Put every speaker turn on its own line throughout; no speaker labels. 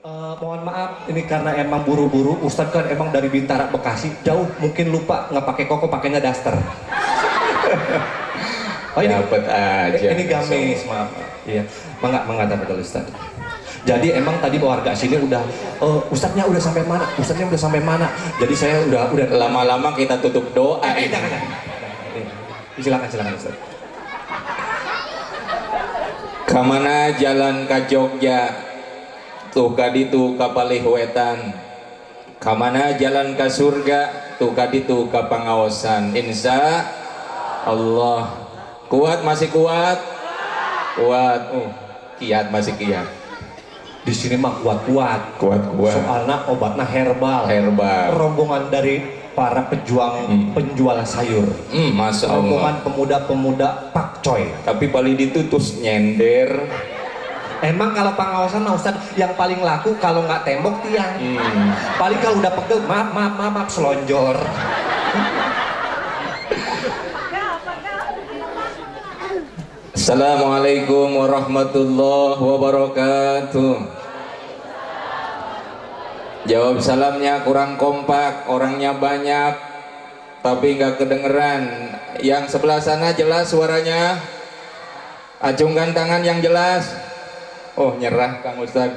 Mohon maaf, ini karena emang buru-buru. Ustadz kan emang dari Bintara Bekasi, jauh, mungkin lupa nggak pakai koko, pakainya daster. Oh ini
Dapat aja.
ini gamis, maaf. Iya, mengata betul Ustadz. Jadi emang tadi warga sini udah, Ustadznya udah sampai mana? Ustadznya udah sampai mana? Jadi saya udah.
Lama-lama kita tutup doa.
Jangan. Silakan Ustadz.
Kamana jalan ka Jogja? Tuh kaditu ka Palihwetan. Kamana jalan ka surga? Tuh kaditu ka Pangaosan. Insya Allah. Kuat, masih kuat? Kuat. Kiat, masih kiat.
Di sini mah kuat-kuat. Soalnya obatnya herbal. Rombongan dari para penjual sayur.
Masya Allah.
Rombongan pemuda-pemuda pakcoy.
Tapi paling ditutus nyender.
Emang kalau pengawasan mah Ustadz yang paling laku kalau nggak tembok tiang. Paling kalau udah pegel maaf selonjor.
Assalamualaikum warahmatullahi wabarakatuh. Jawab salamnya kurang kompak, orangnya banyak tapi nggak kedengeran. Yang sebelah sana jelas suaranya? Acungkan tangan yang jelas. Oh, nyerah Kang Ustaz.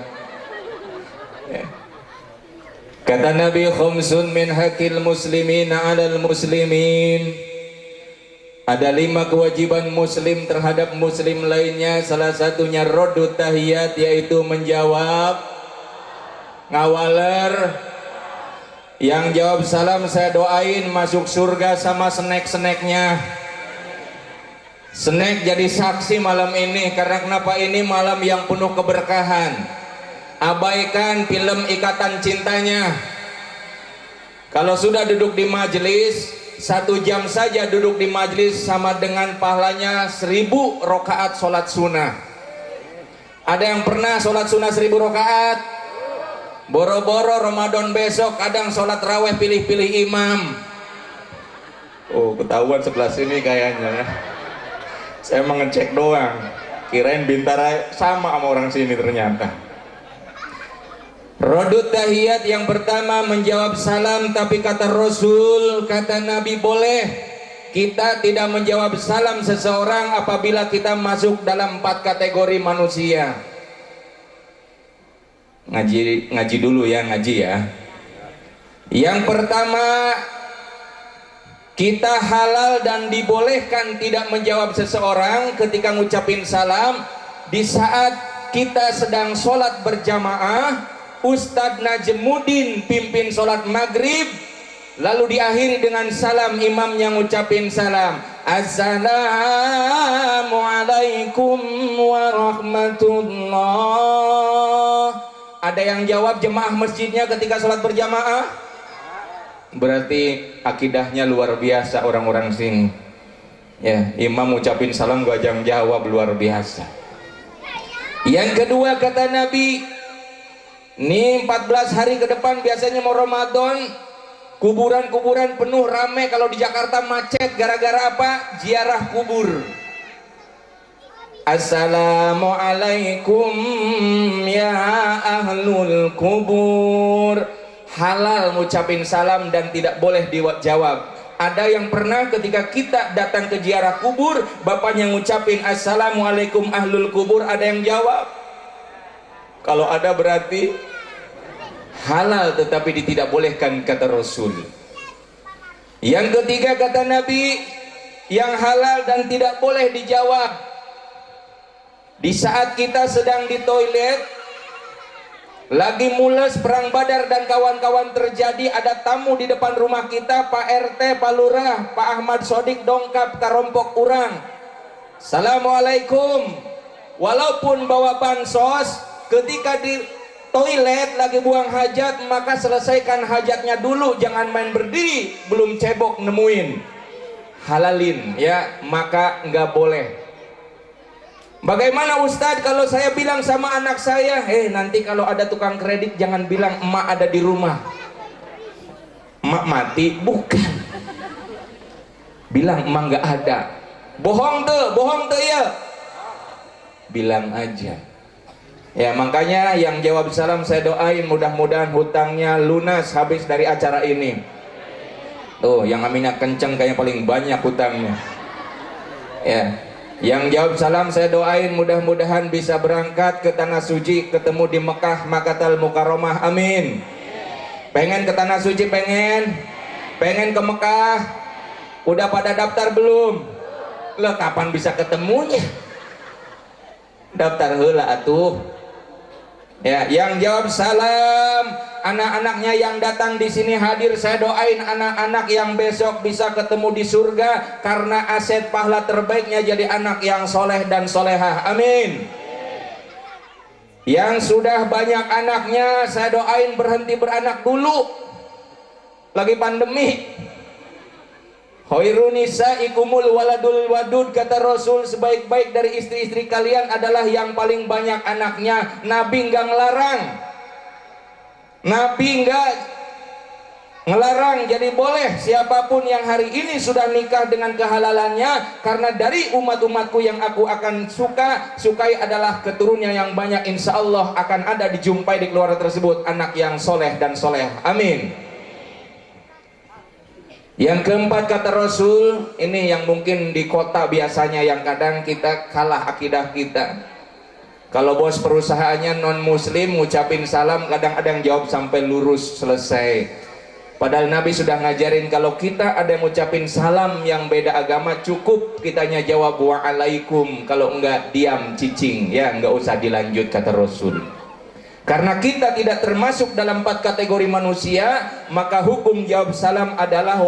Ya. Kata Nabi, khumsun min hakil muslimina 'alal muslimin. Ada 5 kewajiban muslim terhadap muslim lainnya. Salah satunya rodut tahiyat, yaitu menjawab ngawaler. Yang jawab salam saya doain masuk surga sama snack-snacknya. Snack jadi saksi malam ini. Karena kenapa? Ini malam yang penuh keberkahan. Abaikan film Ikatan Cintanya. Kalau sudah duduk di majelis 1 jam saja duduk di majelis sama dengan pahalanya 1000 rakaat sholat sunnah. Ada yang pernah sholat sunnah 1000 rakaat? Boro-boro Ramadan besok kadang sholat raweh pilih-pilih imam. Oh, ketahuan sebelah sini kayaknya. Saya mengecek doang, kirain Bintara sama orang sini ternyata. Rodut tahiyat yang pertama menjawab salam, tapi kata Rasul, kata Nabi, boleh kita tidak menjawab salam seseorang apabila kita masuk dalam 4 kategori manusia. Ngaji dulu ya, ngaji ya. Yang pertama, kita halal dan dibolehkan tidak menjawab seseorang ketika ngucapin salam di saat kita sedang sholat berjamaah. Ustadz Najmuddin pimpin sholat maghrib, lalu diakhiri dengan salam, imam yang ngucapin salam, assalamualaikum warahmatullah. Ada yang jawab jemaah masjidnya ketika sholat berjamaah? Berarti akidahnya luar biasa orang-orang sini. Ya, imam ngucapin salam gua jam jawab, luar biasa. Yang kedua kata Nabi, nih 14 hari ke depan biasanya mau Ramadan, kuburan-kuburan penuh rame. Kalau di Jakarta macet gara-gara apa? Ziarah kubur. Assalamualaikum ya ahlul kubur. Halal ngucapin salam dan tidak boleh dijawab. Ada yang pernah ketika kita datang ke ziarah kubur, bapaknya ngucapin assalamualaikum ahlul kubur, ada yang jawab? Kalau ada berarti halal, tetapi tidak bolehkan kata Rasul. Yang ketiga kata Nabi, yang halal dan tidak boleh dijawab, di saat kita sedang di toilet, lagi mules perang Badar dan kawan-kawan terjadi, ada tamu di depan rumah kita, Pak RT, Pak Lurah, Pak Ahmad Sodik dongkap karompok urang. Assalamualaikum. Walaupun bawa bansos, ketika di toilet lagi buang hajat, maka selesaikan hajatnya dulu, jangan main berdiri belum cebok nemuin. Halalin ya, maka nggak boleh. Bagaimana Ustadz kalau saya bilang sama anak saya, nanti kalau ada tukang kredit jangan bilang emak ada di rumah, emak mati? Bukan, bilang emak nggak ada. Bohong tuh ya, bilang aja Ya, makanya yang jawab salam saya doain mudah-mudahan hutangnya lunas habis dari acara ini. Tuh, yang aminnya kenceng kayaknya paling banyak hutangnya. Ya, yang jawab salam saya doain mudah-mudahan bisa berangkat ke tanah suci, ketemu di Mekah Makatal Mukarramah. Amin. Pengen ke tanah suci, pengen ke Mekah. Udah pada daftar belum? Lah kapan bisa ketemunya? Daftar heula atuh. Ya, yang jawab salam, anak-anaknya yang datang di sini hadir, saya doain anak-anak yang besok bisa ketemu di surga karena aset pahala terbaiknya jadi anak yang soleh dan solehah. Amin. Yang sudah banyak anaknya, saya doain berhenti beranak dulu. Lagi pandemi. Khairun nisaikumul waladul wadud, kata Rasul, sebaik-baik dari istri-istri kalian adalah yang paling banyak anaknya. Nabi enggak ngelarang. Nabi enggak ngelarang, jadi boleh siapapun yang hari ini sudah nikah dengan kehalalannya, karena dari umat-umatku yang aku akan sukai adalah keturunan yang banyak, insya Allah akan ada dijumpai di keluarga tersebut anak yang soleh dan soleh. Amin. Yang keempat kata Rasul, ini yang mungkin di kota biasanya yang kadang kita kalah akidah kita. Kalau bos perusahaannya non muslim ngucapin salam, kadang ada yang jawab sampai lurus selesai. Padahal Nabi sudah ngajarin kalau kita ada yang ngucapin salam yang beda agama, cukup kitanya jawab wa'alaikum. Kalau enggak diam cicing, ya enggak usah dilanjut kata Rasul. Karena kita tidak termasuk dalam 4 kategori manusia, maka hukum jawab salam adalah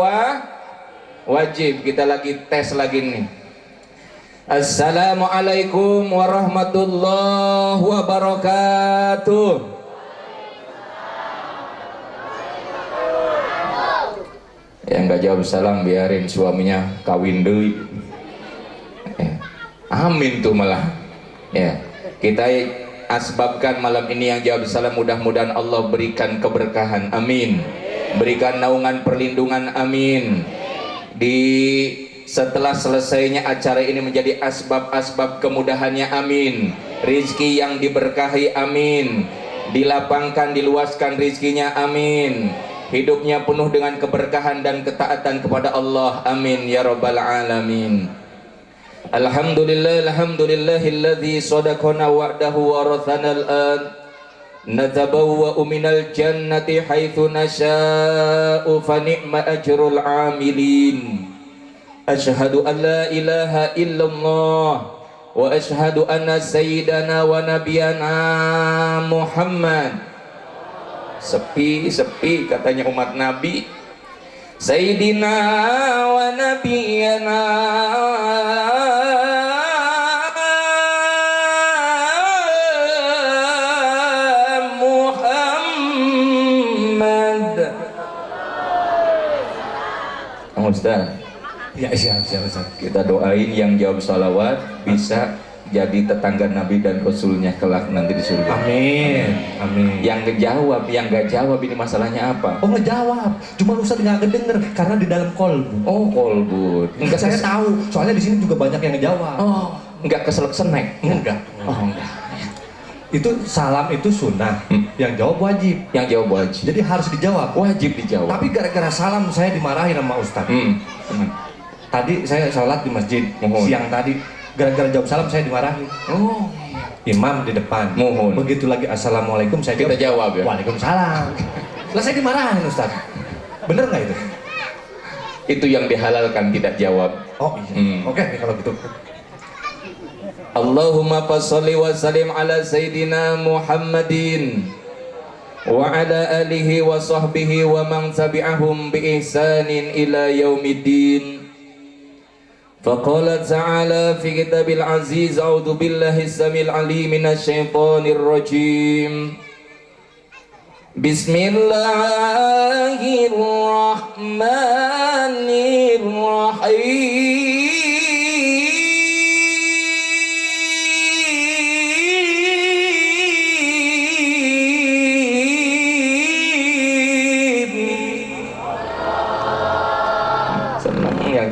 wajib. Kita lagi tes lagi nih. Assalamualaikum warahmatullahi wabarakatuh. Yang nggak jawab salam biarin suaminya kawin deui. Amin tuh malah. Ya, kita asbabkan malam ini yang jawab salam, mudah-mudahan Allah berikan keberkahan. Amin. Berikan naungan perlindungan. Amin. Setelah selesainya acara ini menjadi asbab-asbab kemudahannya. Amin. Rizki yang diberkahi. Amin. Dilapangkan, diluaskan rizkinya. Amin. Hidupnya penuh dengan keberkahan dan ketaatan kepada Allah. Amin ya rabbal alamin. Alhamdulillah, alhamdulillahilladzi sadaqana wa'dahu wa rathana al-an natabawwa'u minal jannati haitsu nasha'u fa ni'ma ajrul 'amilin. Asyhadu an la ilaha illallah wa asyhadu anna sayyidana wa nabiyana Muhammad. Sepi katanya umat Nabi. Sayyidina wa nabiyana Ustaz.
Ya, siap.
Kita doain yang jawab salawat bisa jadi tetangga Nabi dan Rasulnya kelak nanti di surga.
Amin.
Yang nggak jawab ini masalahnya apa?
Oh, ngejawab. Cuma Ustaz nggak kedenger karena di dalam kolbu.
Oh, kolbu.
Enggak, saya tahu. Soalnya di sini juga banyak yang ngejawab.
Oh, nggak keselak senek.
Enggak.
Oh, enggak.
Itu salam itu sunnah. Yang jawab wajib.
Yang jawab wajib.
Jadi harus dijawab.
Wajib dijawab.
Tapi gara-gara salam saya dimarahin sama Ustaz. Tadi saya sholat di masjid siang tadi, gara-gara jawab salam saya dimarahin.
Oh,
imam di depan. Begitu lagi assalamualaikum saya
kita jawab ya.
Waalaikumsalam. Lah saya dimarahin Ustaz. Bener nggak itu?
Itu yang dihalalkan tidak jawab.
Oh iya. Oke, kalau gitu.
Allahumma fasholli wa sallim ala sayyidina Muhammadin wa ala alihi wa sahbihi wa man tabi'ahum bi ihsanin ila yaumiddin. Faqala ta'ala fi kitabil aziz, a'udzu billahi samil alim minasy syaithanir rajim. Bismillahirrahmanirrahim.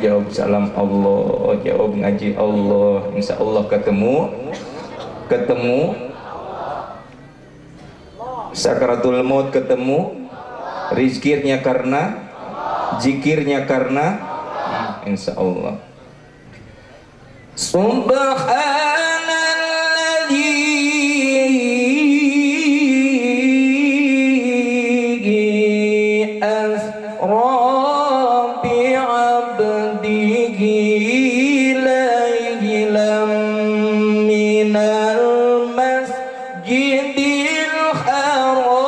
Jawab salam Allah, jawab ngaji Allah, insya Allah ketemu Sakaratul maut ketemu, rizkirnya karena, zikirnya karena, insya Allah. Subhanalladzi asra bi'abdihi laylan minal masjidil haram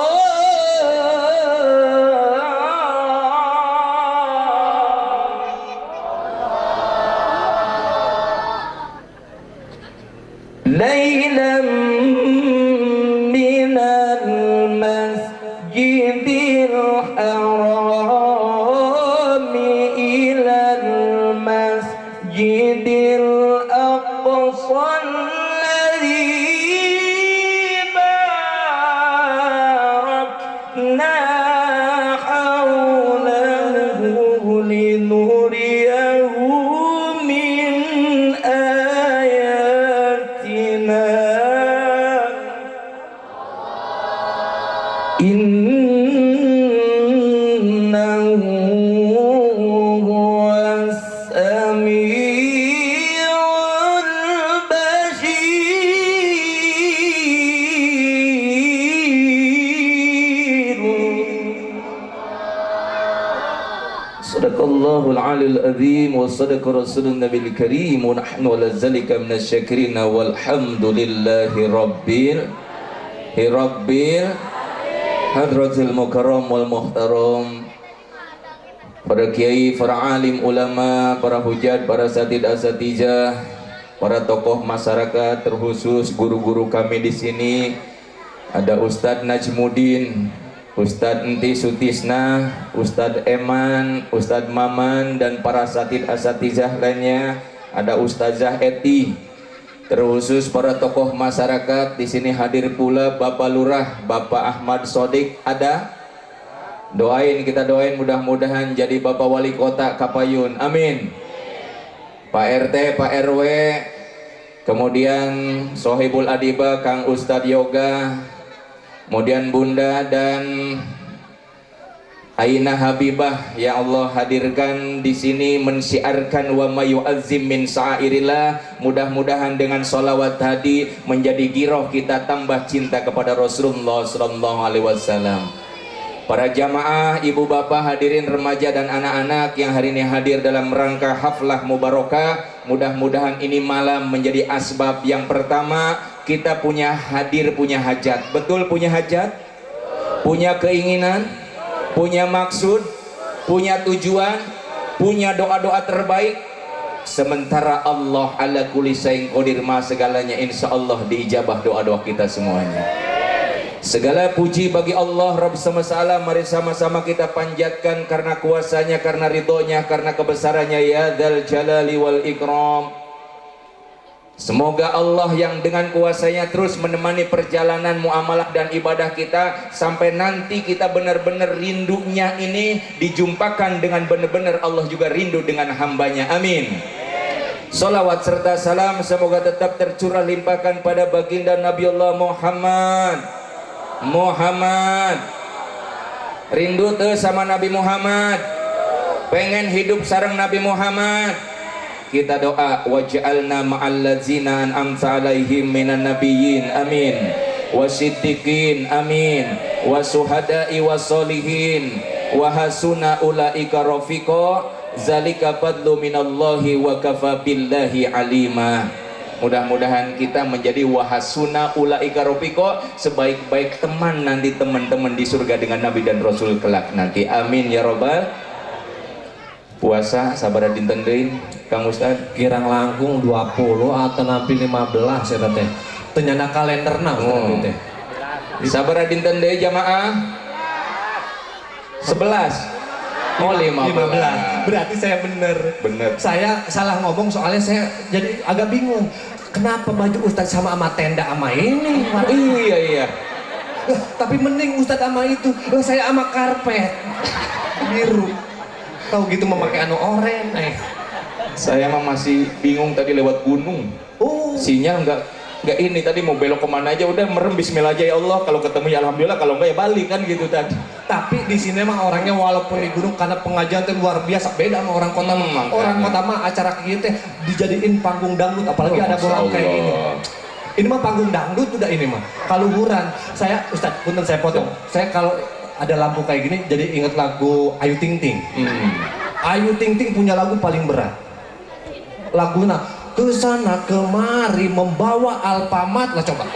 ليلا من المسجد الحرام إلى المسجد الأقصى الذي باركنا حوله لنريه من آياتنا إنه هو السميع البصير. Sadaqallahul alil azim wa sadaqa rasulun nabil karim wa nahnu ala zalika minasyakirina walhamdulillahi rabbil hadratil mukarram wal muhtaram, para kiai, para alim ulama, para hujat, para satid asatijah, para tokoh masyarakat, terkhusus guru-guru kami di sini. Ada Ustadz Najmuddin, Ustadz Enti Sutisna, Ustadz Eman, Ustadz Maman, dan para satid asatijah lainnya. Ada Ustazah Eti, terkhusus para tokoh masyarakat di sini hadir pula Bapak Lurah, Bapak Ahmad Sodik. Ada? Kita doain mudah-mudahan jadi Bapak Wali Kota Kapayun. Amin. Pak RT, Pak RW, kemudian Sohibul Adiba, Kang Ustadz Yoga, kemudian Bunda dan Aina Habibah, ya Allah, hadirkan di sini mensiarkan wa mayu'azzim min sa'airillah. Mudah-mudahan dengan sholawat tadi menjadi giroh kita tambah cinta kepada Rasulullah sallallahu alaihi wasallam. Para jamaah, ibu bapak, hadirin remaja dan anak-anak yang hari ini hadir dalam rangka haflah mubarakah, mudah-mudahan ini malam menjadi asbab yang pertama kita punya hajat. Betul, punya hajat? Punya keinginan? Punya maksud, punya tujuan, punya doa-doa terbaik. Sementara Allah ala kulli syai'in qadir, segalanya insya Allah diijabah doa-doa kita semuanya. Segala puji bagi Allah Rabb semesta alam. Mari sama-sama kita panjatkan karena kuasanya, karena ridhonya, karena kebesarannya, ya dzal jalali wal ikram. Semoga Allah yang dengan kuasanya terus menemani perjalanan muamalah dan ibadah kita sampai nanti kita benar-benar rindunya ini dijumpakan dengan benar-benar Allah juga rindu dengan hambanya. Amin. Salawat serta salam semoga tetap tercurah limpahkan pada baginda Nabiullah Muhammad. Rindu tuh sama Nabi Muhammad, pengen hidup sareng Nabi Muhammad. Kita doa, waj'alna ma'al ladzina an'amta 'alaihim minan nabiyyin, amin, wasiddiqin, amin, wasuhada'i wassolihin, wa hasuna ulaika rafiqa, zalika fadlu minallahi wa kafa billahi alima. Mudah-mudahan kita menjadi wahasuna ulaika rafiqa, sebaik-baik teman nanti teman-teman di surga dengan Nabi dan Rasul kelak nanti. Amin ya robbal. Puasa sabar dinten deui Kang Ustad
Kirang langkung 20 atau nampi 15 ya teh. Tenyana kalenderna Ustad teh.
Sabar dinten deui jamaah. 11. Oh 15.
Berarti saya bener. Saya salah ngomong soalnya saya jadi agak bingung. Kenapa baju Ustad sama tenda sama ini?
Iya.
Tapi mending Ustad sama itu. Saya sama karpet biru. Tahu gitu memakai oranye.
Saya mah masih bingung tadi lewat gunung.
Oh.
Sinyal enggak nggak ini tadi mau belok kemana aja udah merem bismillah aja ya Allah, kalau ketemu ya alhamdulillah, kalau enggak ya balik kan gitu tadi.
Tapi di sini mah orangnya walaupun di gunung karena pengajian tuh luar biasa, beda sama orang kota. Orang kota mah acara kita dijadiin panggung dangdut, apalagi ada bola kayak gini. Ini mah panggung dangdut udah ini mah. Kaluhuran. Saya Ustadz, punten saya potong. Saya kalau ada lampu kayak gini jadi inget lagu Ayu Ting Ting. Ayu Ting Ting punya lagu paling berat. Lagunya kesana kemari membawa Alfamart lah, coba.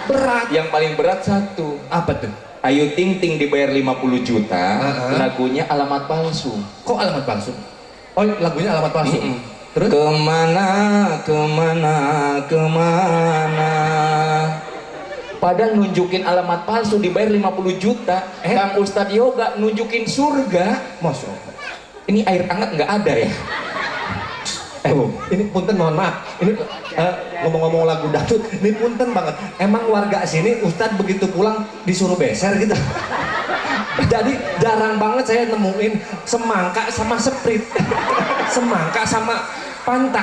Berat.
Yang paling berat satu.
Apa tuh?
Ayu Ting Ting dibayar 50 juta, lagunya alamat palsu.
Kok alamat palsu? Oh, lagunya alamat palsu. Terus?
Kemana, kemana, kemana. Padahal nunjukin alamat palsu dibayar 50 juta. Kang Ustadz Yoga nunjukin surga.
Masya Allah.
Ini air hangat nggak ada ya?
Ini punten mohon maaf. Ini ngomong-ngomong lagu dangdut, ini punten banget. Emang warga sini Ustadz begitu pulang disuruh beser gitu. Jadi jarang banget saya nemuin semangka sama Sprite, semangka sama Fanta,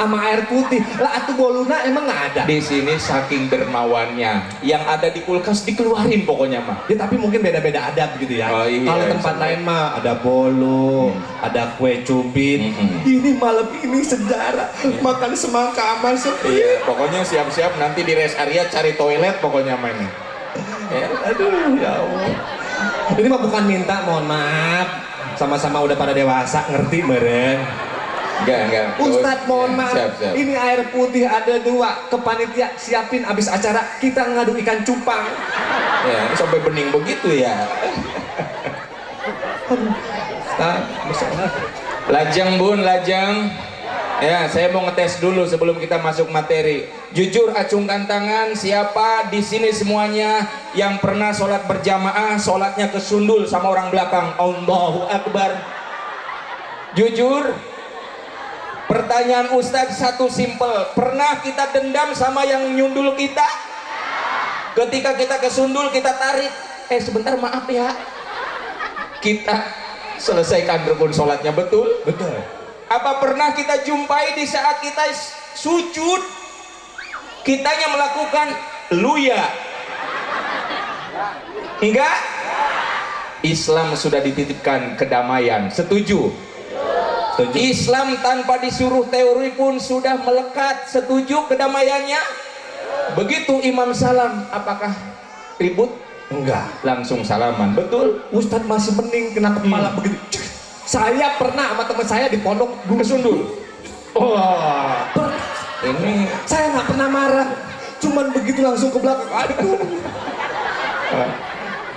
sama air putih. Lah atuh boluna emang nggak ada.
Di sini saking dermawannya, yang ada di kulkas dikeluarin pokoknya mah.
Ya tapi mungkin beda-beda adat gitu ya.
Oh, iya,
kalau tempat lain mah ada bolu, ada kue cubit. Ini malam ini sejarah makan semangka sama Sprite.
Iya, pokoknya siap-siap nanti di rest area cari toilet pokoknya mainnya. Ya.
Aduh, ya Allah. Ini mah bukan minta, mohon maaf. Sama-sama udah pada dewasa, ngerti meren.
Enggak.
Ustadz mohon maaf,
siap.
ini air putih ada 2, ke panitia siapin abis acara, kita ngadu ikan cupang.
Ya, ini sampai bening begitu ya. Lajang bun, lajang. Ya, saya mau ngetes dulu sebelum kita masuk materi. Jujur acungkan tangan, siapa di sini semuanya yang pernah sholat berjamaah, sholatnya kesundul sama orang belakang. Allahu Akbar. Jujur. Pertanyaan Ustadz satu simpel, pernah kita dendam sama yang nyundul kita? Ketika kita kesundul kita tarik, sebentar maaf ya, kita selesaikan rukun sholatnya, betul?
Betul.
Apa pernah kita jumpai di saat kita sujud, kitanya melakukan luya? Enggak? Islam sudah dititipkan kedamaian, setuju? Islam tanpa disuruh teori pun sudah melekat, setuju kedamaiannya? Begitu imam salam, apakah ribut?
Enggak.
Langsung salaman, betul?
Ustadz masih mending kena kepala begitu. Saya pernah sama teman saya di pondok kesundul.
Ini
saya nggak pernah marah, cuman begitu langsung ke belakang. Aduh.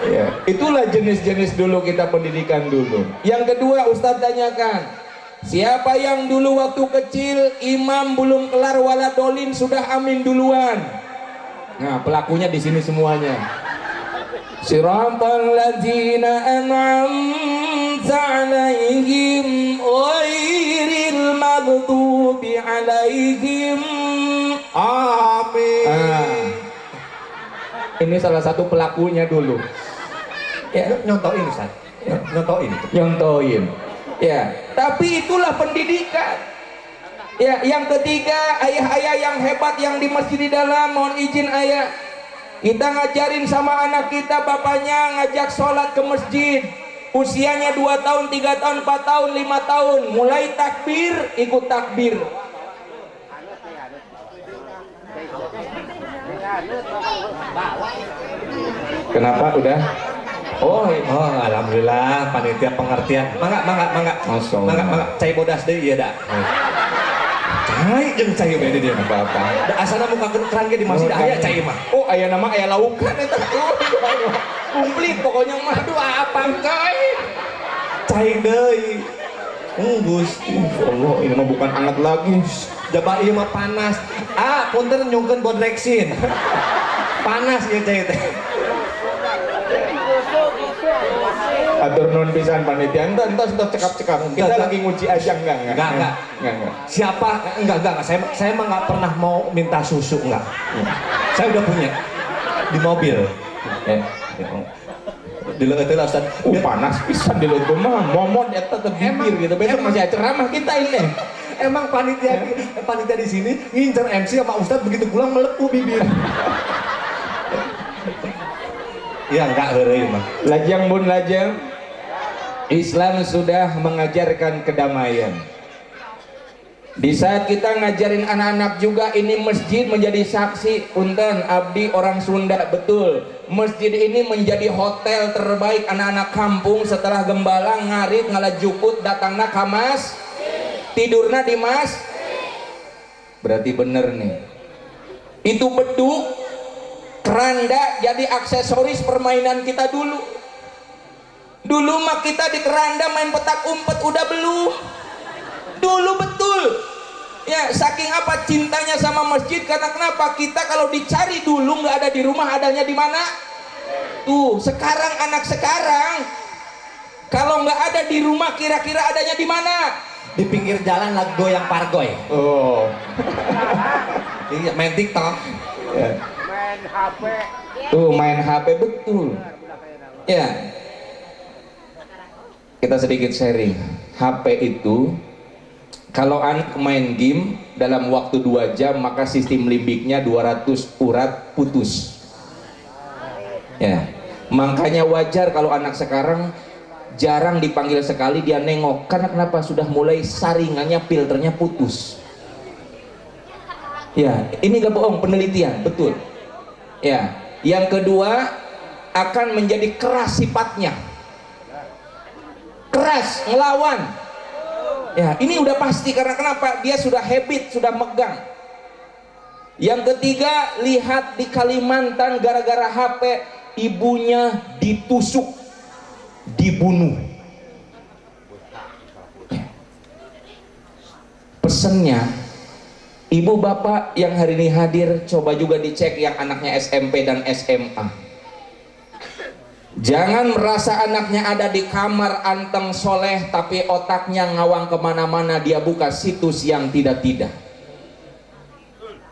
Ya, itulah jenis-jenis dulu kita pendidikan dulu. Yang kedua Ustadz tanyakan, siapa yang dulu waktu kecil imam belum kelar waladolin sudah amin duluan? Nah, pelakunya di sini semuanya. Siratal ladzina an'amta 'alaihim ghairil maghdubi 'alaihim. Amin. Ini salah satu pelakunya dulu.
Ya, nyontoin Ustaz. Nyontoin.
Ya, tapi itulah pendidikan. Ya, yang ketiga, ayah-ayah yang hebat yang di masjid di dalam, mohon izin ayah, kita ngajarin sama anak kita, bapaknya ngajak sholat ke masjid, usianya 2 tahun, 3 tahun, 4 tahun, 5 tahun, mulai takbir, ikut takbir. Kenapa udah?
Oh, alhamdulillah panitia pengertian. Mangga. Cai bodas deui ieu da. Cai jeung cai beda dia apa-apa. Da asana muka kerangge di masjid aya cai mah.
Oh, aya nama aya laukan eta. Komplit pokoknya mah.
Aduh apa cai? Cai deui. Gusti.
Allah, ini mah bukan hangat lagi.
Jaba ieu mah panas. Punten nyungkeun bodrexin. Panas ieu cai teh.
Atur non pisan panitia, entar cekap-cekap. Kita lagi nguji aja enggak.
Siapa? Enggak. Saya mah nggak pernah mau minta susu enggak. Saya udah punya di mobil. Di leuteun lah Ustaz.
Panas pisan di leuteun mah. Momot eta teh bibir gitu. Besok masih ceramah kita ini.
Emang panitia di sini ngincer MC sama Ustadz begitu pulang melepuh bibir. Iya enggak heureuy mah.
Lajang bun lajang. Islam sudah mengajarkan kedamaian. Di saat kita ngajarin anak-anak juga, ini masjid menjadi saksi. Punten abdi orang Sunda, betul. Masjid ini menjadi hotel terbaik anak-anak kampung setelah gembala ngarit ngalajukut datangna ka mas. Tidurna di mas. Berarti bener nih. Itu beduk, keranda jadi aksesoris permainan kita dulu. Dulu mah kita di keranda main petak umpet udah belum. Dulu betul. Ya, saking apa cintanya sama masjid, karena kenapa? Kita kalau dicari dulu nggak ada di rumah, adanya di mana? Tuh, sekarang anak sekarang kalau nggak ada di rumah kira-kira adanya di mana?
Di pinggir jalan lagi goyang pargoy.
Oh.
Iya, main TikTok.
Ya.
Main HP.
Tuh, main HP betul. Ya. Kita sedikit sharing. HP itu kalau anak main game dalam waktu 2 jam, maka sistem limbiknya 200 urat putus. Ya, makanya wajar kalau anak sekarang jarang dipanggil sekali dia nengok. Karena kenapa? Sudah mulai saringannya, filternya putus. Ya, ini gak bohong, penelitian, betul. Ya, yang kedua akan menjadi keras sifatnya. Keras, ngelawan. Ya, ini udah pasti, karena kenapa? Dia sudah habit, sudah megang. Yang ketiga, lihat di Kalimantan gara-gara HP ibunya ditusuk, dibunuh. Pesennya, ibu bapak yang hari ini hadir, coba juga dicek yang anaknya SMP dan SMA. Jangan merasa anaknya ada di kamar anteng soleh, tapi otaknya ngawang kemana-mana, dia buka situs yang tidak-tidak.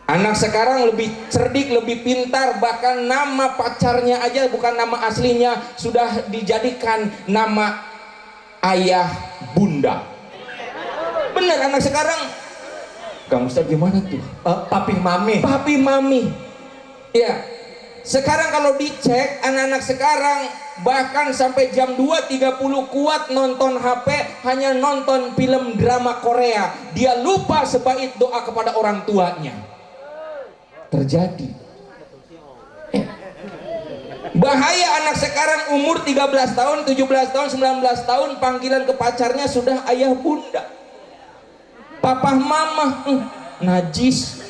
Anak sekarang lebih cerdik, lebih pintar, bahkan nama pacarnya aja bukan nama aslinya, sudah dijadikan nama ayah bunda. Bener anak sekarang. Kang Ustaz gimana tuh?
Papi mami.
Papi mami. Ya. Sekarang kalau dicek anak-anak sekarang bahkan sampai jam 2.30 kuat nonton HP, hanya nonton film drama Korea. Dia lupa sebaik doa kepada orang tuanya. Terjadi. Bahaya anak sekarang umur 13 tahun, 17 tahun, 19 tahun panggilan ke pacarnya sudah ayah bunda. Papa mama, najis.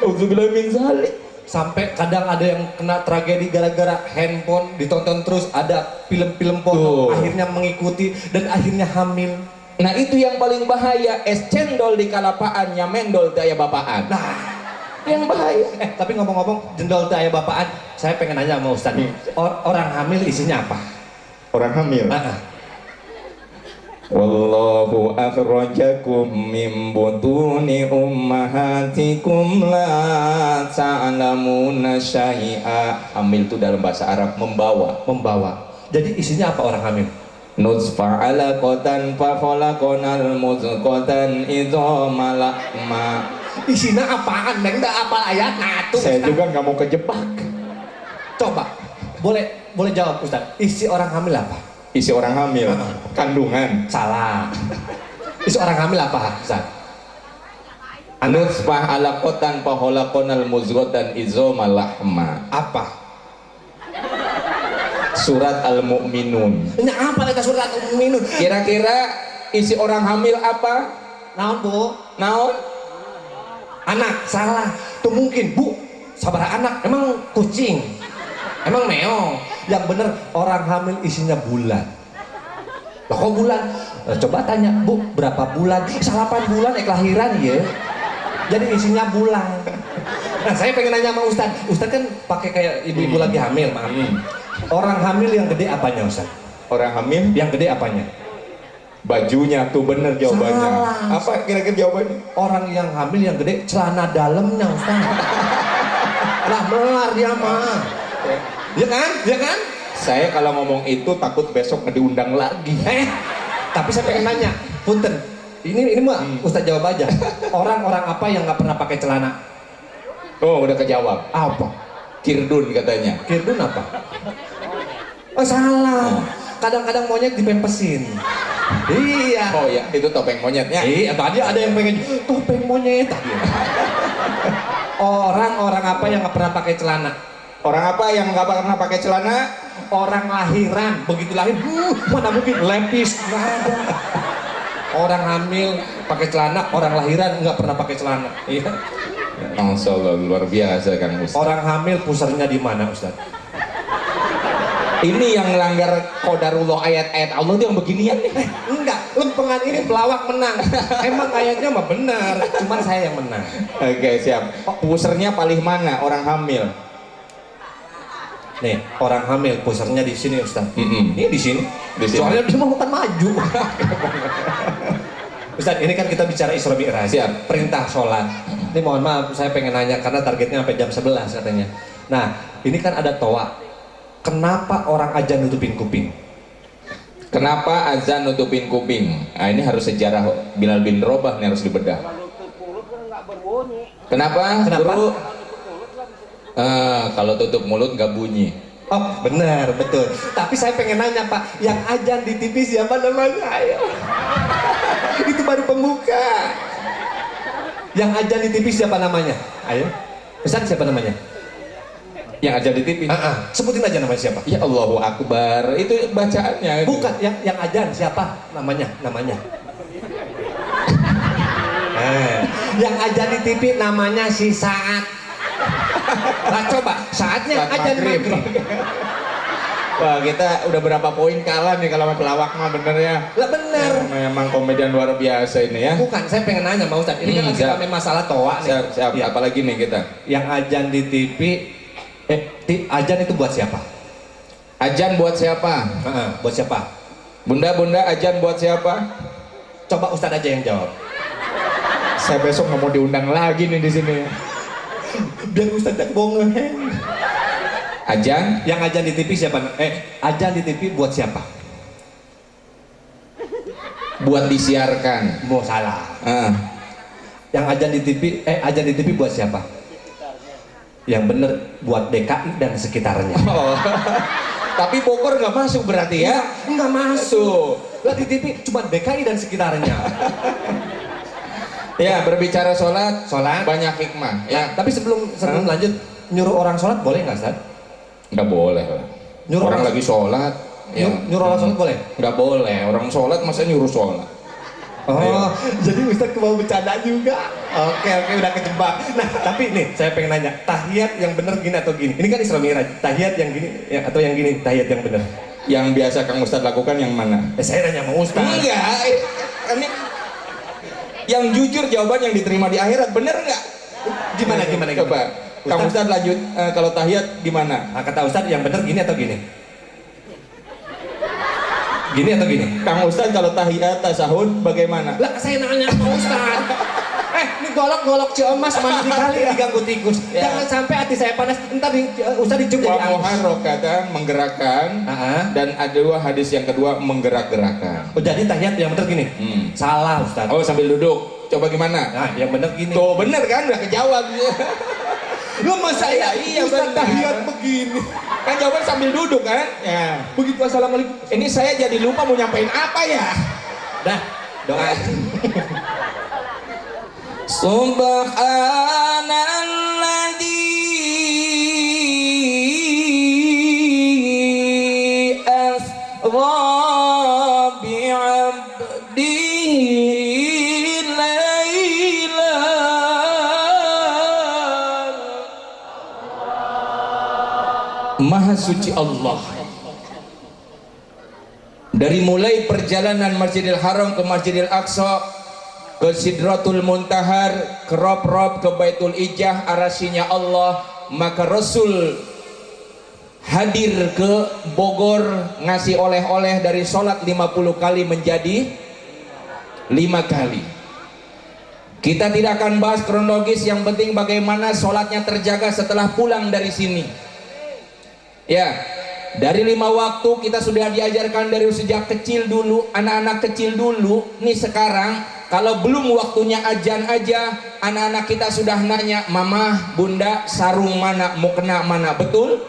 Auzubillah min zalik.
Sampai kadang ada yang kena tragedi gara-gara handphone ditonton terus, ada film-film porno, akhirnya mengikuti dan akhirnya hamil.
Nah itu yang paling bahaya, es cendol di kalapaan, nyamendol daya bapaan.
Nah,
yang bahaya.
Tapi ngomong-ngomong jendol daya bapaan, saya pengen nanya sama Ustadz, orang hamil isinya apa?
Orang hamil? Wallahu akhrajakum min butuni ummahatikum la ta'lamuna syai'a. Hamil itu dalam bahasa Arab membawa.
Jadi isinya apa orang hamil?
Nutfa alaqatan fa khalaqnal mudghatan idza lahma.
Isinya apaan? Neng enggak apal ayat. Nah, tuh.
Saya juga nggak mau kejebak.
Coba. Boleh jawab Ustaz. Isi orang hamil apa?
Isi orang hamil, kandungan.
Salah. Isi orang hamil apa, Ustaz?
Nutfah alaqatan fa khalaqnal mudghatan idza lahma.
Apa?
Surat Al-Mu'minun.
Ini apa lagi surat Al-Mu'minun?
Kira-kira isi orang hamil apa?
Naon, Bu?
Naon?
Anak. Salah. Tuh mungkin, Bu. Sabar anak. Emang kucing. Emang meong. Yang bener orang hamil isinya bulan. Loh kok bulan? Coba tanya, Bu, berapa bulan? 8 bulan kelahiran ya. Jadi isinya bulan. Nah, saya pengen nanya sama Ustaz. Ustaz kan pakai kayak ibu-ibu lagi hamil, maaf. Orang hamil yang gede apanya, Ustaz?
Orang hamil
yang gede apanya?
Bajunya. Tuh bener jawabannya.
Salah.
Apa kira-kira jawabannya?
Orang yang hamil yang gede celana dalamnya, Ustaz. Lah melar dia mah. Ya kan? Ya kan?
Saya kalau ngomong itu takut besok nggak diundang lagi.
Tapi saya pengen nanya, punten, Ini mah Ustaz jawab aja. Orang-orang apa yang nggak pernah pakai celana?
Oh, udah kejawab.
Apa?
Kirdun katanya.
Kirdun apa? Oh salah. Kadang-kadang monyet dipempesin. Iya.
Oh ya, itu topeng monyetnya.
Iya, tadi ada yang pengen topeng monyet tadi. Orang-orang apa yang nggak pernah pakai celana?
Orang apa yang nggak pernah pakai celana?
Orang lahiran, begitu lahir, mana mungkin lepis, nggak ada. Orang hamil pakai celana, orang lahiran nggak pernah pakai celana. Iya.
Masya Allah, luar biasa Kang Ustaz.
Orang hamil pusarnya di mana Ustaz?
Ini yang melanggar qadarullah, ayat-ayat Allah itu yang beginian nih.
Enggak, lempengan ini pelawak menang. Emang ayatnya mah benar, cuman saya yang menang.
Oke, siap. Pusernya paling mana? Orang hamil.
Nih, orang hamil pusarnya di sini Ustaz. Ini di sini.
Di sini.
Soalnya dia mau bukan maju. Ustaz, ini kan kita bicara Isra Mi'raj.
Siap.
Perintah sholat. Ini mohon maaf, saya pengen nanya karena targetnya sampai jam 11 katanya. Nah, ini kan ada toa. Kenapa orang azan nutupin kuping?
Kenapa azan nutupin kuping? Nah, ini harus sejarah Bilal bin Rabah nih harus dibedah. Kenapa?
Kenapa?
Guru? Kalau tutup mulut nggak bunyi.
Oh, benar, betul. Tapi saya pengen nanya Pak, yang azan di TV siapa namanya? Ayo. Itu baru pembuka. Yang azan di TV siapa namanya? Ayo. Ustaz siapa namanya?
Yang azan di TV.
Sebutin aja namanya siapa?
Ya Allahu Akbar. Itu bacaannya.
Bukan, yang azan siapa? Namanya. Yang azan di TV namanya si Saat. Lah coba, saatnya
Saat
azan
maghrib.
maghrib.
Wah, kita udah berapa poin kalah nih kalau sama pelawak mah bener ya.
Lah bener.
Memang komedian luar biasa ini ya.
Bukan, saya pengen nanya Pak Ustaz. Ini kan lagi
siap.
rame masalah toa nih.
Siap.
Iya.
Apalagi nih kita.
Yang azan di TV, azan itu buat siapa?
Azan buat siapa?
Buat siapa?
Bunda azan buat siapa?
Coba Ustaz aja yang jawab.
Saya besok nggak mau diundang lagi nih di sini.
Biar Ustaz tak bohong.
Azan?
Yang azan di TV siapa? Azan di TV buat siapa?
Buat disiarkan.
Mau salah. Yang azan di TV buat siapa? Yang bener buat DKI dan sekitarnya.
Oh. Tapi Bogor nggak masuk berarti ya?
Nggak masuk. Lah di TV cuma DKI dan sekitarnya.
Ya, berbicara sholat
Sholat.
banyak hikmah. Ya,
Tapi sebelum lanjut, nyuruh orang sholat boleh nggak Ustaz?
nggak boleh.
Nyuruh
orang
orang-
lagi sholat. Ya.
Nyuruh orang sholat boleh?
Nggak boleh. Orang sholat masa nyuruh sholat.
Oh,
Ayo.
jadi Ustaz mau bercanda juga. Oke, udah kejebak. Nah, tapi nih saya pengen nanya, tahiyat yang bener gini atau gini? Ini kan Isra Mi'raj. Tahiyat yang gini atau yang gini? Tahiyat yang bener.
Yang biasa Kang Ustadz lakukan yang mana?
Saya nanya sama Ustaz.
Enggak. Ini yang jujur jawaban yang diterima di akhirat bener nggak?
Gimana?
Coba. Kang Ustadz lanjut kalau tahiyat gimana?
Nah, kata Ustaz yang bener gini atau gini? Gini atau gini?
Kang Ustadz kalau tahiyat tasahud bagaimana?
Lah saya nanya sama Ustaz. Ini golok-golok Ciomas mandi kali diganggu tikus.
Ya.
Jangan sampai hati saya panas. Entar Ustaz dicuk
Wa
jadi aus.
muharrakatan menggerakkan dan ada dua hadis yang kedua menggerak-gerakkan.
Oh, jadi tahiyat yang bener gini? Salah Ustaz.
Oh sambil duduk. Coba gimana?
Nah, yang bener gini.
Tuh bener kan udah kejawab.
Lu masa ya?
Iya,
Ustaz
bener.
tahiyat begini.
Kan jawaban sambil duduk kan? Ya.
Begitu assalamualaikum.
Ini saya jadi lupa mau nyampein apa ya?
Dah, doa.
Subhanalladzi asra bi'abdihi laylan. Maha suci Allah. Dari mulai perjalanan Masjidil Haram ke Masjidil Aqsa, ke Sidratul Muntahar, ke Rob-Rob, ke Baitul Ijah, arasinya Allah, maka Rasul hadir ke Bogor ngasih oleh-oleh dari sholat 50 kali menjadi 5 kali. Kita tidak akan bahas kronologis, yang penting bagaimana sholatnya terjaga setelah pulang dari sini. Ya, dari 5 waktu kita sudah diajarkan dari sejak kecil dulu, anak-anak kecil dulu. Nih sekarang kalau belum waktunya azan aja anak-anak kita sudah nanya, mama, bunda, sarung mana, mau kena mana, betul?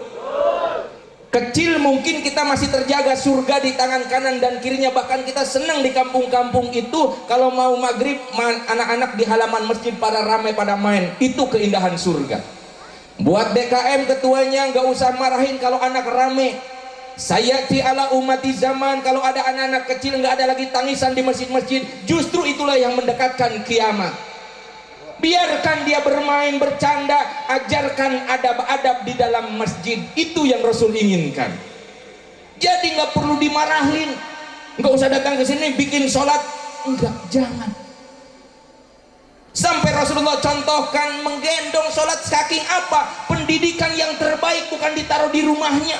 Kecil mungkin kita masih terjaga, surga di tangan kanan dan kirinya. Bahkan kita senang di kampung-kampung itu kalau mau maghrib anak-anak di halaman masjid pada ramai pada main. Itu keindahan surga. Buat DKM ketuanya nggak usah marahin kalau anak rame. Sayati ala umati zaman, kalau ada anak-anak kecil nggak ada lagi tangisan di masjid-masjid. Justru itulah yang mendekatkan kiamat. Biarkan dia bermain, bercanda, ajarkan adab-adab di dalam masjid. Itu yang Rasul inginkan. Jadi nggak perlu dimarahin, nggak usah datang ke sini bikin sholat, enggak, jangan. Sampai Rasulullah contohkan menggendong sholat saking apa? Pendidikan yang terbaik bukan ditaruh di rumahnya.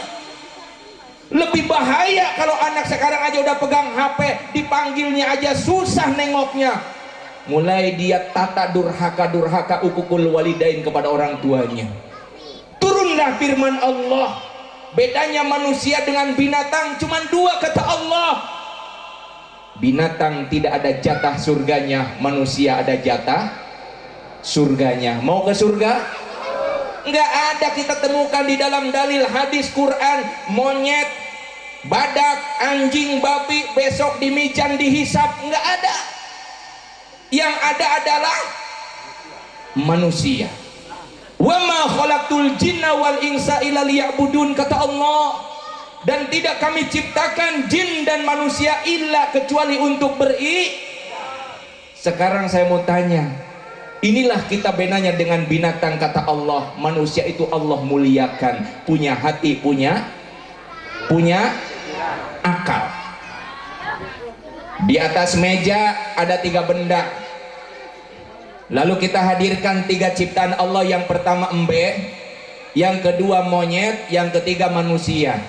Lebih bahaya kalau anak sekarang aja udah pegang HP, dipanggilnya aja susah nengoknya. Mulai dia tata durhaka ukukul walidain kepada orang tuanya. Turunlah firman Allah. Bedanya manusia dengan binatang cuma dua, kata Allah. Binatang tidak ada jatah surganya, manusia ada jatah surganya. Mau ke surga? Enggak ada kita temukan di dalam dalil hadis Quran. Monyet, badak, anjing, babi besok di mizan dihisap, enggak ada. Yang ada adalah manusia. Wa ma khalaqtul jinna wal insa illa liya'budun, kata Allah. Dan tidak kami ciptakan jin dan manusia illa kecuali untuk Sekarang saya mau tanya, inilah kita bedanya dengan binatang, kata Allah. Manusia itu Allah muliakan, punya hati, punya akal. Di atas meja ada 3 benda. Lalu kita hadirkan 3 ciptaan Allah. Yang pertama embe, yang kedua monyet, yang ketiga manusia.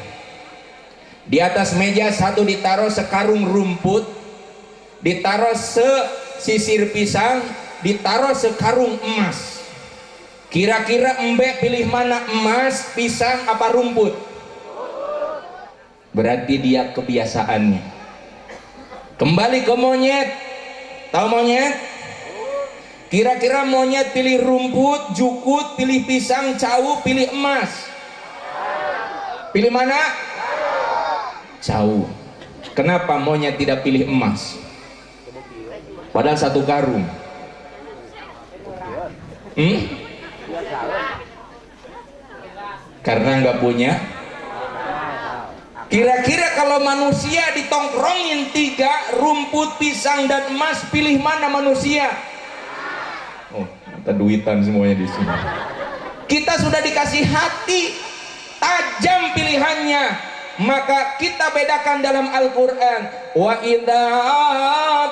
Di atas meja satu ditaruh sekarung rumput, ditaruh sesisir pisang, ditaruh sekarung emas. Kira-kira embe pilih mana, emas, pisang, apa rumput? Berarti dia kebiasaannya. Kembali ke monyet. Tahu monyet? Kira-kira monyet pilih rumput, jukut, pilih pisang, cawu, pilih emas? Pilih mana? Cawu. Kenapa monyet tidak pilih emas? Padahal satu karung. Karena nggak punya. Kira-kira kalau manusia ditongkrongin 3, rumput, pisang, dan emas, pilih mana manusia? Oh, ada duitan semuanya di sini. Kita sudah dikasih hati, tajam pilihannya. Maka kita bedakan dalam Al-Quran. Wa idza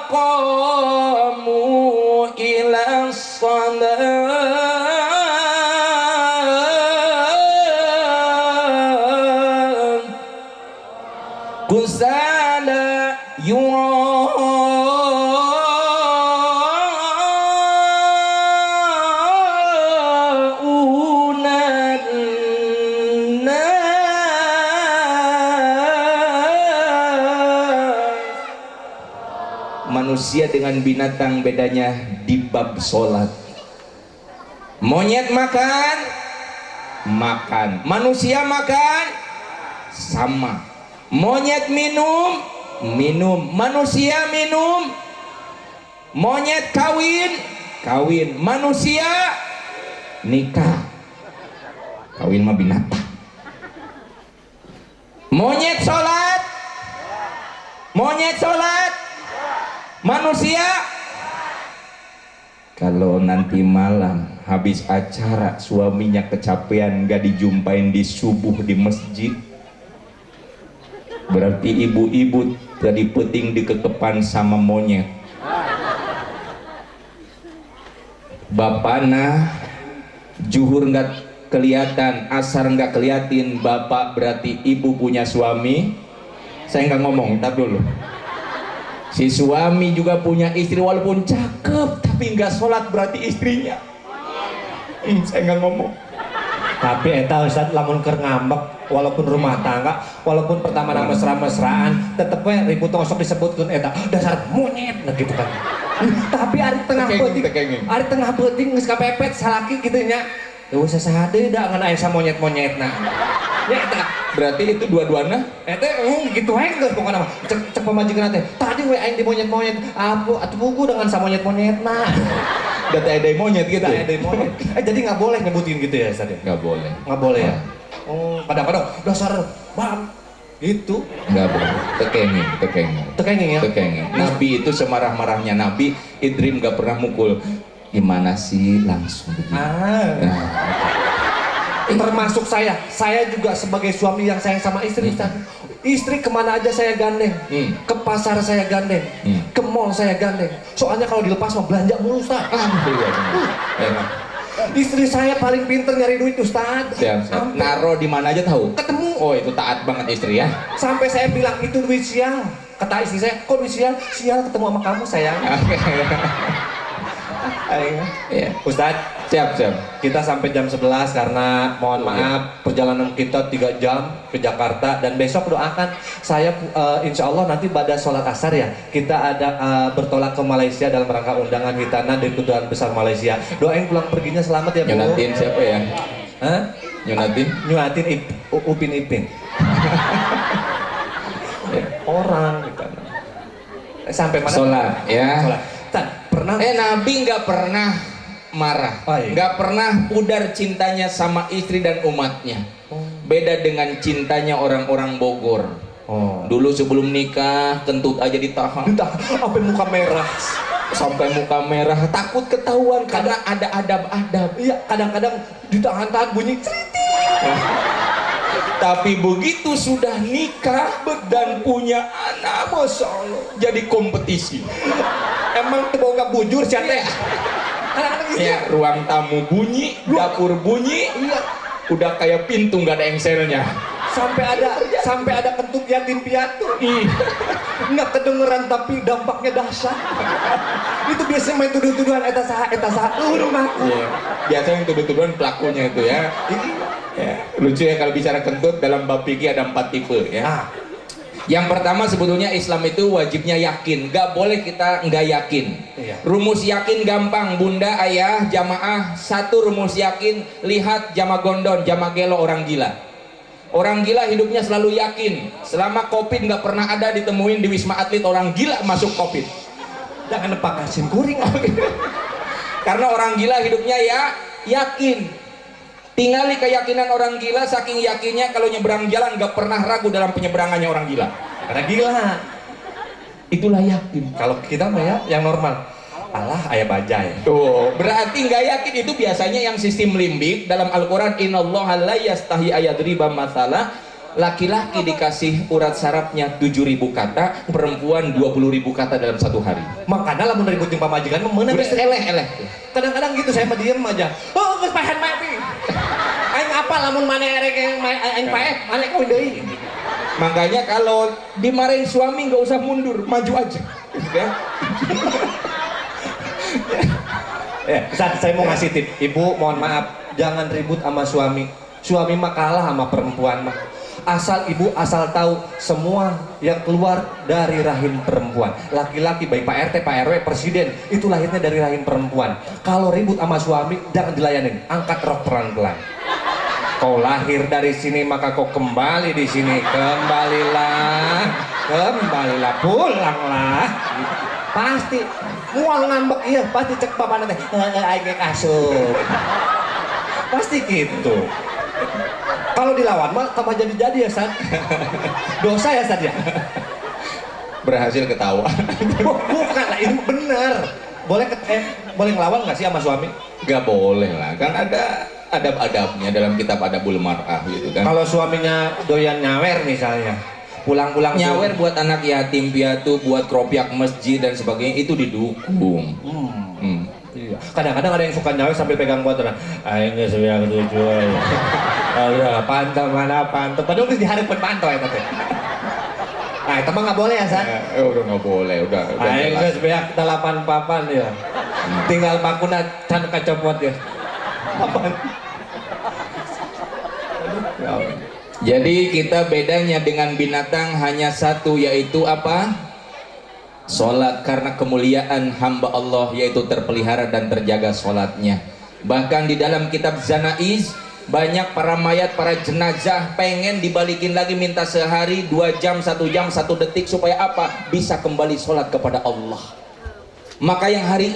qamu ila shalah kusala yura'unan manusia dengan binatang bedanya di bab sholat. Monyet makan, manusia makan, sama. Monyet minum, manusia minum. Monyet kawin, manusia nikah. Kawin mah binatang. Monyet sholat, manusia. Kalau nanti malam habis acara suaminya kecapean gak dijumpain di subuh di masjid, berarti ibu-ibu tadi peting dikekepan sama monyet. Bapakna juhur nggak kelihatan, asar nggak keliatin, bapak berarti ibu punya suami. Saya nggak ngomong, tar dulu. Si suami juga punya istri walaupun cakep tapi nggak sholat, berarti istrinya. Saya nggak ngomong.
Tapi eta Ustaz lamun keur ngambek walaupun rumah tangga, walaupun pertama mesra-mesraan, tetep we ribut sok disebutkeun eta dasar monyet, nah gitu kan. Tapi hari tengah
Tekenging.
peuting, hari tengah peuting geus kapepet salaki kitu nya. Teu usah sahade da ngan aya samonyet-monyetna. Ya eta.
Berarti itu dua-duana
Eta gitu wae geus pokona mah. Cek pamajikan teh. Tadi we aing di monyet-monyet, atuh buku dengan samonyet-monyetna.
data ada monyet gitu.
Ada monyet. Jadi nggak boleh nyebutin gitu ya, Ustaz ya?
Nggak boleh.
Nggak boleh ya? Oh, kadang-kadang dasar bam gitu.
Nggak boleh. Tekenging.
Tekenging ya?
Tekenging. Nabi itu semarah-marahnya Nabi, Idrim nggak pernah mukul. Gimana sih langsung begitu? Nah,
Termasuk saya juga sebagai suami yang sayang sama istri, Ustaz. Istri kemana aja saya gandeng, ke pasar saya gandeng, ke mall saya gandeng. Soalnya kalau dilepas mah belanja mulu, Ustaz.
ya.
Istri saya paling pinter nyari duit, Ustaz.
Siap. Naro di mana aja tahu.
Ketemu.
Oh itu taat banget istri ya.
Sampai saya bilang itu duit sial. Kata istri saya, kok duit sial? Sial ketemu sama kamu sayang.
Iya.
Ustadz,
Siap.
kita sampai jam 11 karena mohon maaf perjalanan kita 3 jam ke Jakarta dan besok doakan saya insya Allah nanti pada sholat asar ya kita ada bertolak ke Malaysia dalam rangka undangan Hitana dari Kedutaan Besar Malaysia. Doain pulang perginya selamat ya Bu.
Nyunatin siapa ya?
Hah?
Nyunatin?
Upin Ipin. Orang gitu. Sampai mana?
Sholat ya.
Sholat. Pernah?
Nabi nggak pernah marah,
Oh, iya.
nggak pernah pudar cintanya sama istri dan umatnya. Beda dengan cintanya orang-orang Bogor. Dulu sebelum nikah kentut aja ditahan.
Sampai muka merah.
Sampai muka merah, takut ketahuan karena ada adab-adab.
Iya, kadang-kadang ditahan-tahan bunyi ceriti.
Tapi begitu sudah nikah dan punya anak, Masya Allah, jadi kompetisi.
Emang tuh nggak bujur sih teh.
Ya, ruang tamu bunyi, dapur bunyi, udah kayak pintu nggak ada engselnya.
Sampai ada kentut yatim piatu. Nggak kedengeran tapi dampaknya dahsyat. Itu biasanya main tuduh-tuduhan eta saha rumah.
Iya. Biasanya yang tuduh-tuduhan pelakunya itu ya. Ya. Lucu ya kalau bicara kentut dalam bab fikih ada 4 tipe ya. Yang pertama sebetulnya Islam itu wajibnya yakin, gak boleh kita nggak yakin.
Iya.
Rumus yakin gampang, bunda, ayah, jamaah. Satu rumus yakin, lihat jama gondon, jama gelo orang gila. Orang gila hidupnya selalu yakin. Selama COVID nggak pernah ada ditemuin di Wisma Atlet orang gila masuk COVID.
Jangan nepak asin kuring.
Karena orang gila hidupnya ya yakin. Tingali keyakinan orang gila, saking yakinnya kalau nyebrang jalan gak pernah ragu dalam penyeberangannya orang gila.
Karena gila.
Itulah yakin.
Kalau kita mah ya yang normal. Alah ayah bajai.
Tuh, berarti nggak yakin itu biasanya yang sistem limbik dalam Al-Quran. Innallaha la yastahi ayadriba mathalah. Laki-laki dikasih urat sarafnya 7.000 kata, perempuan 20.000 kata dalam satu hari.
Makanya lah menurut kucing pamajikan meunang
Eleh.
Kadang-kadang gitu saya mah diem aja. Oh, geus pahen mati. Aing apa lamun maneh erek aing paeh, maneh kawin deui.
Makanya kalau dimarahin suami nggak usah mundur, maju aja. Ya.
Ustaz, saya mau ngasih tip. Ibu, mohon maaf, jangan ribut sama suami. Suami mah kalah sama perempuan mah. Asal ibu asal tahu semua yang keluar dari rahim perempuan. Laki-laki baik Pak RT, Pak RW, presiden itu lahirnya dari rahim perempuan. Kalau ribut sama suami jangan dilayanin, angkat rok pelan-pelan. Kau lahir dari sini maka kau kembali di sini. Kembalilah, pulanglah. Pasti mual ngambek iya, pasti cek papan teh. Aing kasur. Pasti gitu. Kalau dilawan mah tambah jadi-jadi ya, San. Dosa ya, San ya?
Berhasil ketawa.
Bukan lah, ini bener. Boleh ngelawan nggak sih sama suami?
Gak boleh lah, kan ada adab-adabnya dalam kitab Adabul Mar'ah gitu kan.
Kalau suaminya doyan nyawer misalnya, pulang-pulang
nyawer buat anak yatim piatu, buat kropiak masjid dan sebagainya itu didukung.
Iya. Kadang-kadang ada yang suka nyawer sambil pegang motor. Aing geus beak tujuan. Udah pantau mana pantau. Padahal geus dihareupeun pantau eta teh. Nah, itu mah nggak boleh ya, San?
Udah nggak boleh, udah
Aing geus beak 8 papan ya. Tinggal pakuna can kacopot ya. Papan.
Jadi kita bedanya dengan binatang hanya satu, yaitu apa? Sholat karena kemuliaan hamba Allah, yaitu terpelihara dan terjaga sholatnya. Bahkan di dalam kitab Zanaiz, banyak para mayat, para jenazah pengen dibalikin lagi, minta sehari, 2 jam, 1 jam, 1 detik, supaya apa? Bisa kembali sholat kepada Allah. Maka yang hari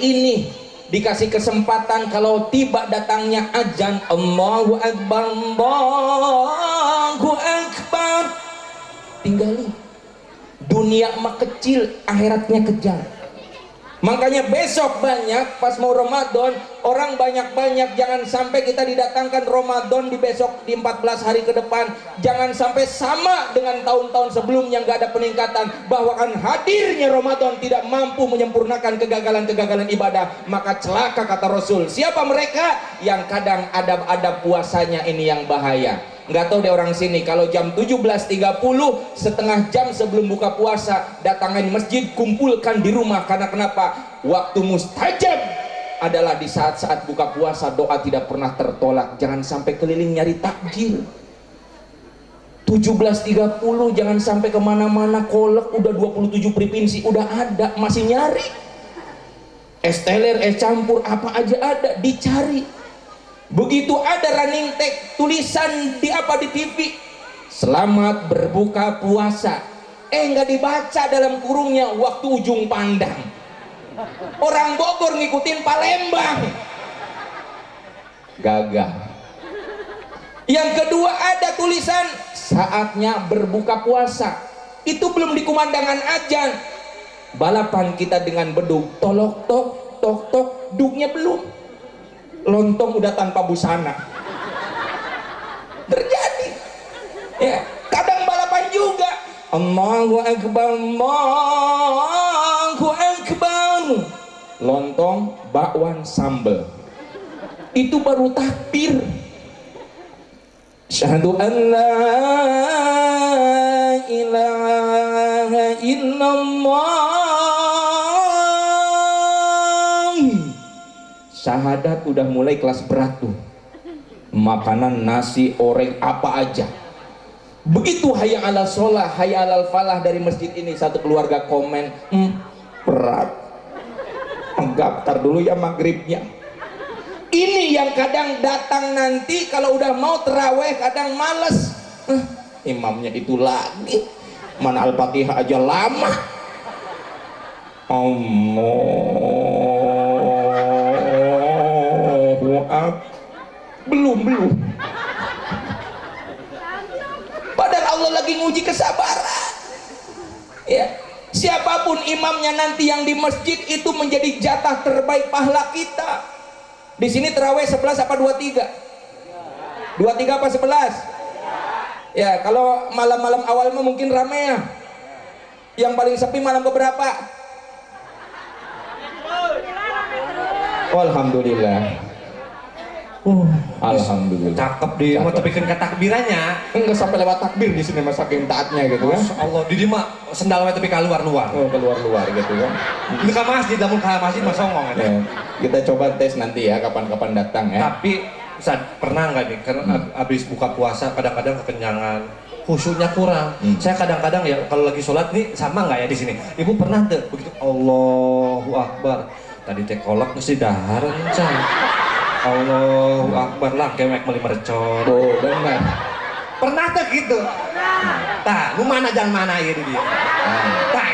ini dikasih kesempatan, kalau tiba datangnya azan Allahu Akbar, Allahu Akbar, tinggali. Dunia mah kecil, akhiratnya kejar. Makanya besok banyak pas mau Ramadan, orang banyak-banyak. Jangan sampai kita didatangkan Ramadan di besok, di 14 hari ke depan, jangan sampai sama dengan tahun-tahun sebelumnya, nggak ada peningkatan. Bahkan hadirnya Ramadan tidak mampu menyempurnakan kegagalan-kegagalan ibadah. Maka celaka kata Rasul. Siapa mereka? Yang kadang adab-adab puasanya ini yang bahaya. Nggak tahu deh orang sini, kalau jam 17.30, setengah jam sebelum buka puasa, datangan masjid, kumpulkan di rumah. Karena kenapa? Waktu mustajab adalah di saat-saat buka puasa, doa tidak pernah tertolak. Jangan sampai keliling nyari takjil. 17.30 jangan sampai kemana-mana, kolek udah 27 provinsi udah ada, masih nyari. Es teler, es campur, apa aja ada, dicari. Begitu ada running tag, tulisan di TV, selamat berbuka puasa, nggak dibaca dalam kurungnya waktu ujung pandang. Orang Bogor ngikutin Palembang, gagal. Yang kedua ada tulisan saatnya berbuka puasa, itu belum dikumandangkan azan. Balapan kita dengan beduk, tolok tok tok tok, duknya belum. Lontong udah tanpa busana. Terjadi. Ya, kadang balapan juga. Allahu Akbar, Allahu Akbar. Lontong, bakwan, sambal. Itu baru takbir. Syahadu an la ilaha illallah. Syahadat udah mulai kelas berat tuh. Makanan nasi, oreng, apa aja. Begitu hayya ala sholah, hayya alal falah dari masjid ini, satu keluarga komen, berat. Gaptar dulu ya maghribnya. Ini yang kadang datang nanti kalau udah mau terawih kadang males. Imamnya itu lagi. Mana Al-Fatihah aja lama. Belum. Padahal Allah lagi nguji kesabaran. Ya, siapapun imamnya nanti yang di masjid itu menjadi jatah terbaik pahala kita. Di sini terawih 11 apa 23? 23 apa 11? Ya, kalau malam-malam awal mah mungkin rame ya. Yang paling sepi malam keberapa? Alhamdulillah. Alhamdulillah.
Cakep deh, mau tepikan ke takbirannya.
Enggak sampai lewat takbir di sini, mas, saking taatnya gitu kan.
Masya Allah, di mah sendal tapi keluar-luar.
Oh, keluar-luar gitu kan.
Ini ke masjid, namun ke masjid mah songong ya.
Kita coba tes nanti ya, kapan-kapan datang ya.
Tapi pernah nggak nih, karena habis buka puasa kadang-kadang kekenyangan, khusyuknya kurang. Saya kadang-kadang ya kalau lagi sholat nih, sama nggak ya di sini? Ibu pernah tuh begitu Allahu Akbar, tadi teh kolak mesti dahar encang. Allahu Akbar lah kemek meli mercon.
Oh, benar.
Pernah tuh gitu. Tah, lu mana jangan mana ya dia. Tah.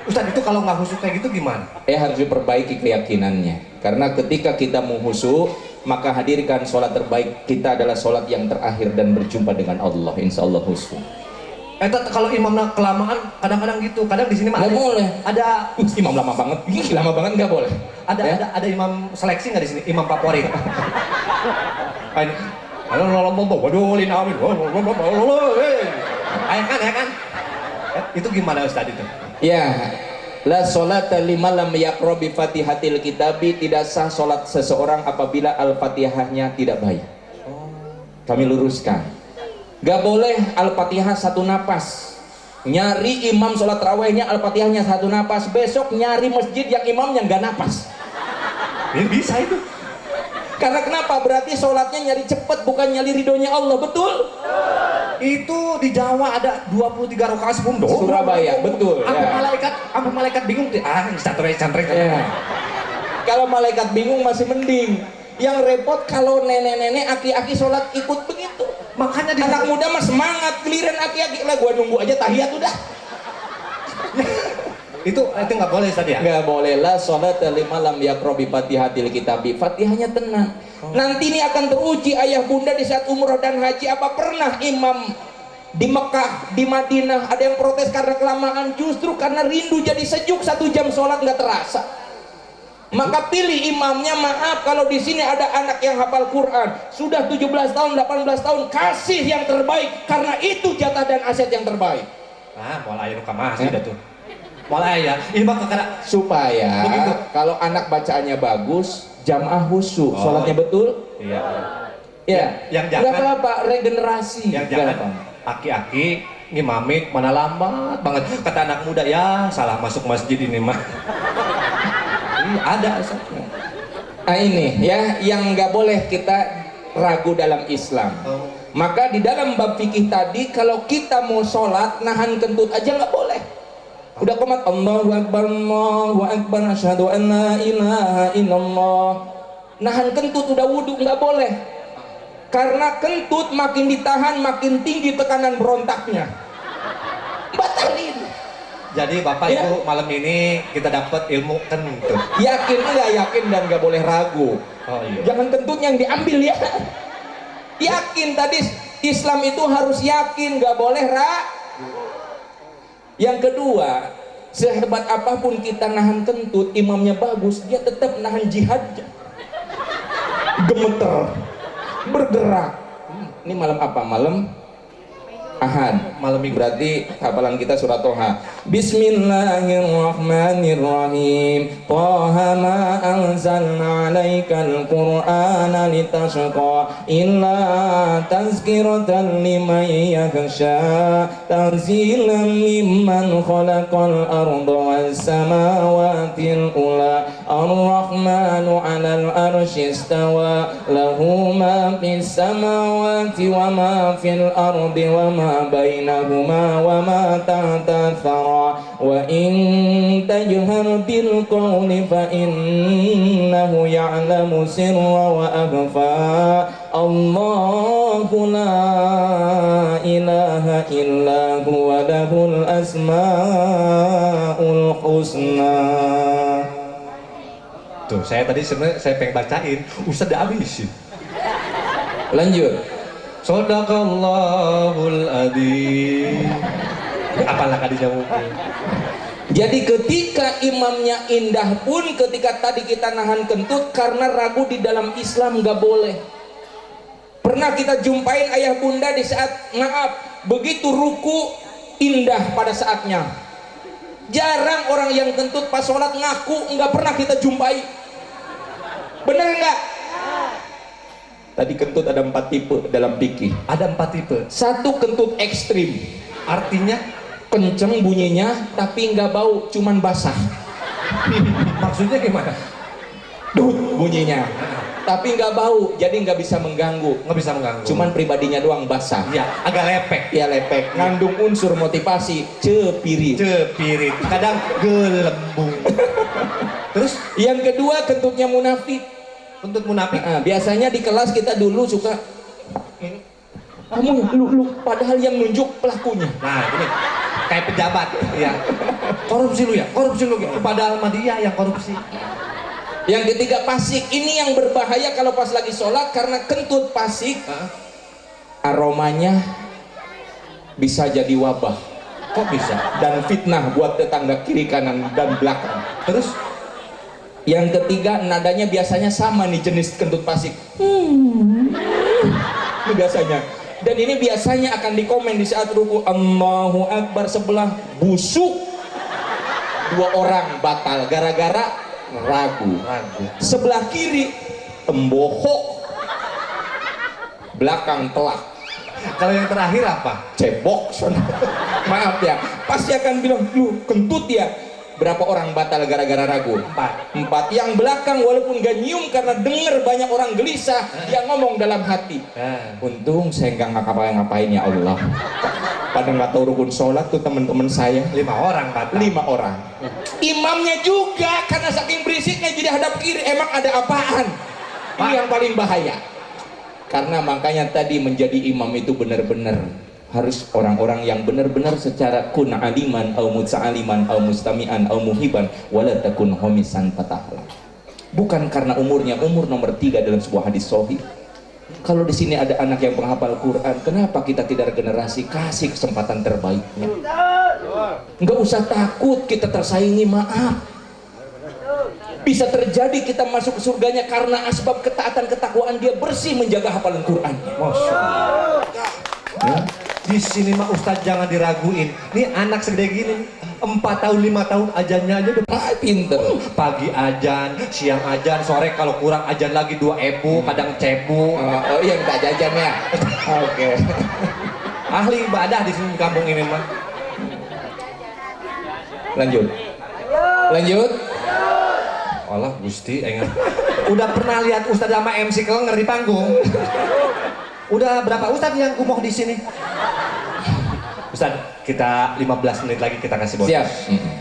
Ustaz, itu kalau nggak khusyuk kayak gitu gimana?
Harus diperbaiki keyakinannya. Karena ketika kita mau khusyuk, maka hadirkan sholat terbaik kita adalah sholat yang terakhir dan berjumpa dengan Allah. Insya Allah khusyuk.
Kalau imam kelamaan kadang-kadang gitu. Kadang di sini mah
nggak boleh.
Ada
imam lama banget. Lama banget nggak boleh.
Ada imam seleksi nggak di sini? Imam favorit. Ini. Waduh, amin. Ya kan? Itu gimana Ustaz itu?
Ya, la sholata liman lam yaqra bi Fatihatil Kitabi, tidak sah sholat seseorang apabila Al-Fatihahnya tidak baik. Kami luruskan. Gak boleh Al-Fatihah satu napas. Nyari imam sholat tarawihnya Al-Fatihahnya satu napas, besok nyari masjid yang imamnya gak napas.
Ini bisa itu.
Karena kenapa? Berarti sholatnya nyari cepet, bukan nyari ridhonya Allah, betul?
Itu di Jawa ada 23 rakaat sebelum doa.
Surabaya, betul.
Sampai malaikat bingung. Santai.
Ya. Kalau malaikat bingung masih mending. Yang repot kalau nenek-nenek, aki-aki sholat ikut begitu.
Makanya
Anak muda mah semangat, giliran aki-aki lah gua nunggu aja tahiyat udah.
itu nggak boleh tadi ya?
Nggak boleh lah sholat lima lam yaqra bi fatihatil kitabi. Fatihahnya tenang. Nanti ini akan teruji ayah bunda di saat umroh dan haji. Apa pernah imam di Mekah, di Madinah ada yang protes karena kelamaan? Justru karena rindu jadi sejuk, 1 jam sholat nggak terasa. Maka pilih imamnya. Maaf kalau di sini ada anak yang hafal Quran sudah 17 tahun, 18 tahun, kasih yang terbaik karena itu jatah dan aset yang terbaik.
Mulai nu kamasi dah tuh. Mulai ya. Ini mah kakak
Supaya
begitu.
Kalau anak bacaannya bagus, jamaah khusyuk, sholatnya betul.
Iya.
Ya,
Yang
nggak
jangan
apa-apa, regenerasi.
yang
Nggak
jangan
apa-apa.
aki-aki ngimamit mana lambat banget. Kata anak muda ya salah masuk masjid ini mah. Ada.
Nah ini ya yang nggak boleh kita ragu dalam Islam. Maka di dalam bab fikih tadi kalau kita mau sholat nahan kentut aja nggak boleh. Udah komat Allahu Akbar asyhadu an la ilaha illallah. Nahan kentut udah wudhu nggak boleh. Karena kentut makin ditahan makin tinggi tekanan berontaknya. Batalin.
Jadi Bapak
Ya.
Ibu malam ini kita dapat ilmu kentut.
Yakin nggak yakin dan nggak boleh ragu.
Oh iya.
Jangan kentut yang diambil ya. Yakin tadi Islam itu harus yakin, nggak boleh ragu. Yang kedua, sehebat apapun kita nahan kentut, imamnya bagus, dia tetap nahan jihadnya. Gemeter, bergerak. Ini malam apa? Malam Ahad.
Malam Minggu.
Berarti hafalan kita surat Toha. Bismillahirrahmanirrahim. Toha ma anzalna alaikal qur'ana litashqa illa tazkiratan liman yakhsha tanzilan mimman khalaqal arda was samawatil ula ar-rahmanu 'alal arsy istawa lahu ma fis samawati wa ma fil ardi wa ma bainahuma wa ma tahta thara wa in tajhar bil qawli fa innahu ya'lamu sirra wa akhfa Allahu la ilaha illa huwa lahul asmaul husna.
Tuh, saya tadi sebenarnya saya pengen bacain, Ustaz udah habisin.
Lanjut.
Shadaqallahul adzim. Apalah kadinya mungkin.
Jadi ketika imamnya indah pun ketika tadi kita nahan kentut karena ragu di dalam Islam nggak boleh. Pernah kita jumpain ayah bunda di saat maaf begitu ruku indah pada saatnya. Jarang orang yang kentut pas sholat ngaku, nggak pernah kita jumpai. Bener nggak? Tadi kentut ada 4 tipe dalam fikih.
Ada 4 tipe.
Satu kentut ekstrim,
Artinya
kenceng bunyinya tapi nggak bau, cuman basah.
maksudnya gimana?
Dut bunyinya, tapi nggak bau, jadi nggak bisa mengganggu.
Nggak bisa mengganggu.
Cuman pribadinya doang basah.
ya agak lepek.
Ya lepek, ngandung unsur motivasi, cepirit.
Cepirit. Kadang gelembung. Terus
Yang kedua kentutnya munafik.
untuk munafik.
Nah, biasanya di kelas kita dulu suka kamu lu padahal yang nunjuk pelakunya.
Nah, ini kayak pejabat. Ya. Korupsi lu ya, korupsi lu. Padahal mah dia yang korupsi.
Yang ketiga pasik. Ini yang berbahaya kalau pas lagi sholat karena kentut pasik aromanya bisa jadi wabah.
Kok bisa?
Dan fitnah buat tetangga kiri kanan dan belakang.
Terus
Yang ketiga nadanya biasanya sama nih jenis kentut pasik. Ini biasanya. Dan ini biasanya akan dikomen di saat ruku Allahu Akbar sebelah busuk. 2 orang batal gara-gara ragu. Sebelah kiri tembohok. Belakang telak.
kalau yang terakhir apa?
Cebok. Maaf ya. Pasti akan bilang, "Lu kentut ya." Berapa orang batal gara-gara ragu? 4. Yang belakang walaupun gak nyium karena dengar banyak orang gelisah, dia ngomong dalam hati, untung saya nggak ngapa-ngapain ya Allah. Pada nggak tahu rukun sholat tuh teman-teman saya
5 orang batal.
5 orang. Imamnya juga karena saking berisiknya jadi hadap kiri. Emang ada apaan? Ini yang paling bahaya. Karena makanya tadi menjadi imam itu benar-benar harus orang-orang yang benar-benar secara kun aliman au mutsa'aliman au mustami'an au muhiban wala takun homisan patahla. Bukan karena umurnya, umur nomor 3 dalam sebuah hadis sahih. Kalau di sini ada anak yang penghafal Quran, kenapa kita tidak regenerasi, kasih kesempatan terbaiknya? Enggak usah takut kita tersaingi, maaf. Bisa terjadi kita masuk ke surganya karena asbab ketaatan ketakwaan dia bersih menjaga hafalan Quran.
Masya Allah. Ya. Di sini mah Ustadz jangan diraguin. Nih anak segede gini, 4 tahun 5 tahun ajannya aja udah
Pinter.
pagi ajan, siang ajan, sore kalau kurang ajan lagi 2 ebu, kadang cebu.
Oh iya, minta jajan ya. Oke.
Ahli ibadah di sini di kampung ini mah.
Lanjut.
Allah Gusti, ingat. Udah pernah lihat Ustadz sama MC Kelenger di panggung? Udah berapa Ustadz yang kumuh di sini? Ustadz, kita 15 menit lagi kita kasih bonus.
Siap.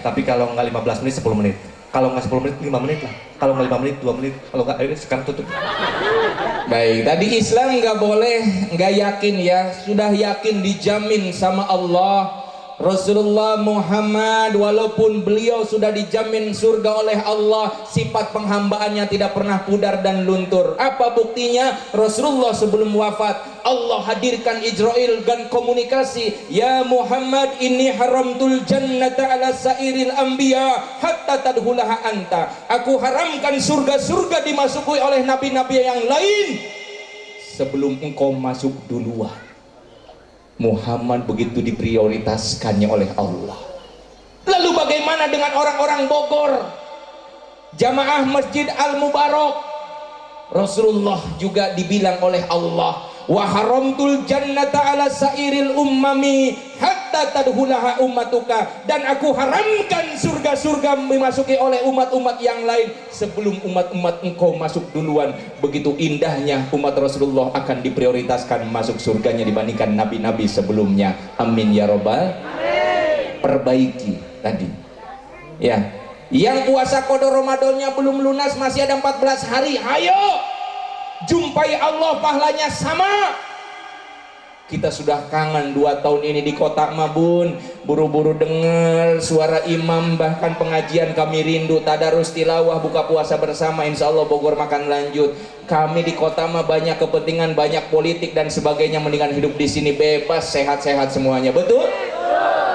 Tapi kalau nggak 15 menit, 10 menit. Kalau nggak 10 menit, 5 menit lah. Kalau nggak 5 menit, 2 menit. Kalau nggak, ayo sekarang tutup.
Baik, tadi Islam nggak boleh, nggak yakin ya. Sudah yakin dijamin sama Allah. Rasulullah Muhammad walaupun beliau sudah dijamin surga oleh Allah, sifat penghambaannya tidak pernah pudar dan luntur. Apa buktinya? Rasulullah sebelum wafat Allah hadirkan Ijrail dan komunikasi, ya Muhammad inni haramtul jannata ala sairil anbiya hatta tadkhulaha anta. Aku haramkan surga-surga dimasuki oleh nabi-nabi yang lain sebelum engkau masuk duluan. Muhammad begitu diprioritaskannya oleh Allah. Lalu bagaimana dengan orang-orang Bogor? Jamaah Masjid Al-Mubarak. Rasulullah juga dibilang oleh Allah, wa haramtul jannata ala sairil ummami hatta tadkhulaha ummatuka, dan aku haramkan surga-surga memasuki oleh umat-umat yang lain sebelum umat-umat engkau masuk duluan. Begitu indahnya umat Rasulullah akan diprioritaskan masuk surganya dibandingkan nabi-nabi sebelumnya. Amin ya robbal. Perbaiki tadi ya. Yang puasa qada Ramadannya belum lunas, masih ada 14 hari, ayo jumpai Allah, pahalanya sama. Kita sudah kangen 2 tahun ini di kota Mabun, buru-buru dengar suara imam, bahkan pengajian kami rindu, tadarus tilawah, buka puasa bersama, insya Allah Bogor makan lanjut. Kami di kota mah banyak kepentingan, banyak politik dan sebagainya, mendingan hidup di sini bebas, sehat-sehat semuanya, betul?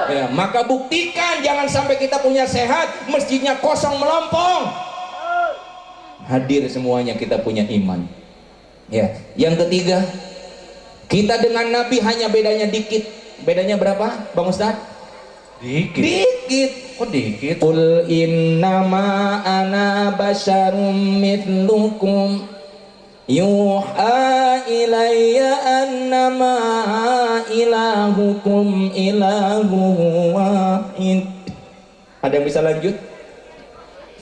Ya, maka buktikan, jangan sampai kita punya sehat, masjidnya kosong melompong. Hadir semuanya, kita punya iman. Ya, yang ketiga, kita dengan Nabi hanya bedanya dikit. Bedanya berapa, Bang Ustaz?
Dikit.
Dikit.
Kok dikit?
Qul innama ana basyarum mithlukum yuha ilayya annama ilahukum ilahu wahid. Ada yang bisa lanjut?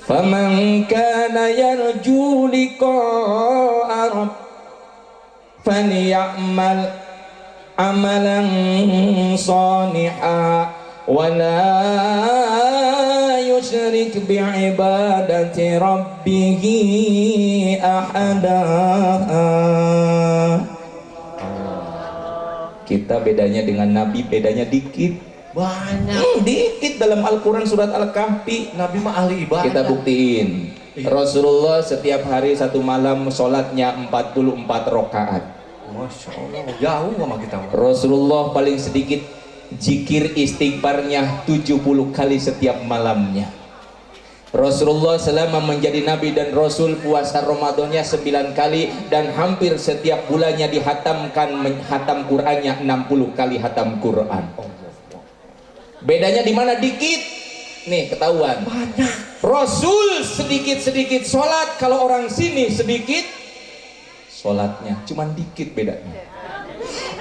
Faman kana yarju liqa'a rabb falyamal amalan salihan wa la yusyrik bi'ibadati rabbih ahada. Kita bedanya dengan Nabi, bedanya dikit.
Banyak.
Dikit dalam Al-Quran surat Al-Kahfi.
Nabi mah ahli ibadah.
Kita buktiin. Rasulullah setiap hari satu malam sholatnya 44 rakaat.
Masya Allah, jauh sama kita.
Rasulullah paling sedikit zikir istighfarnya 70 kali setiap malamnya. Rasulullah selama menjadi Nabi dan Rasul puasa Ramadannya 9 kali, dan hampir setiap bulannya dihatamkan, hatam Qur'annya 60 kali hatam Qur'an. Bedanya di mana? Dikit. Nih ketahuan.
Banyak.
Rasul sedikit-sedikit sholat, kalau orang sini sedikit sholatnya, cuman dikit bedanya.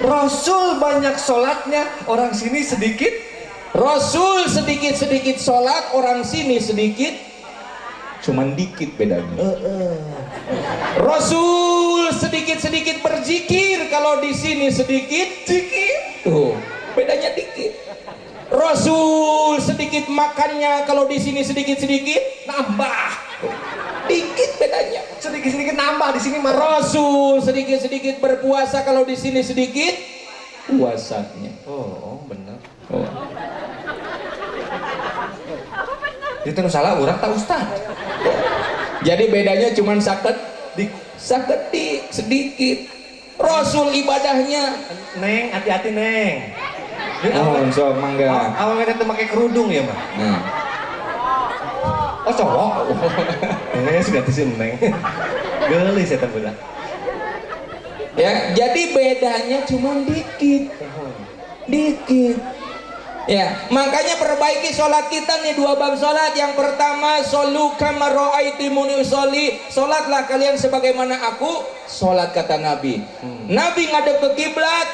Rasul banyak sholatnya, orang sini sedikit
Rasul sedikit-sedikit sholat, orang sini sedikit, cuman dikit bedanya. Rasul sedikit-sedikit berzikir, kalau di sini sedikit zikir. Tuh, bedanya dikit. Rasul sedikit makannya, kalau di sini sedikit-sedikit
Nambah.
dikit bedanya.
Sedikit-sedikit nambah di sini mah.
Rasul sedikit-sedikit berpuasa, kalau di sini sedikit puasanya.
Oh, benar.
Oh.
Itu nu salah urang tak Ustaz.
Jadi bedanya cuman saketik sedikit. Rasul ibadahnya.
Neng, hati-hati Neng.
Oh, so mangga.
Awalnya itu pakai kerudung ya, Mbak.
Nah.
Oh, cowok. Sudah sih Neng. Gelis ya budak.
Ya, jadi bedanya cuma dikit. Dikit. Ya, makanya perbaiki sholat kita nih, 2 bab sholat. Yang pertama, sholu kama ra'aitumuni usolli. Sholatlah kalian sebagaimana aku sholat, kata Nabi. Nabi ngadep ke kiblat,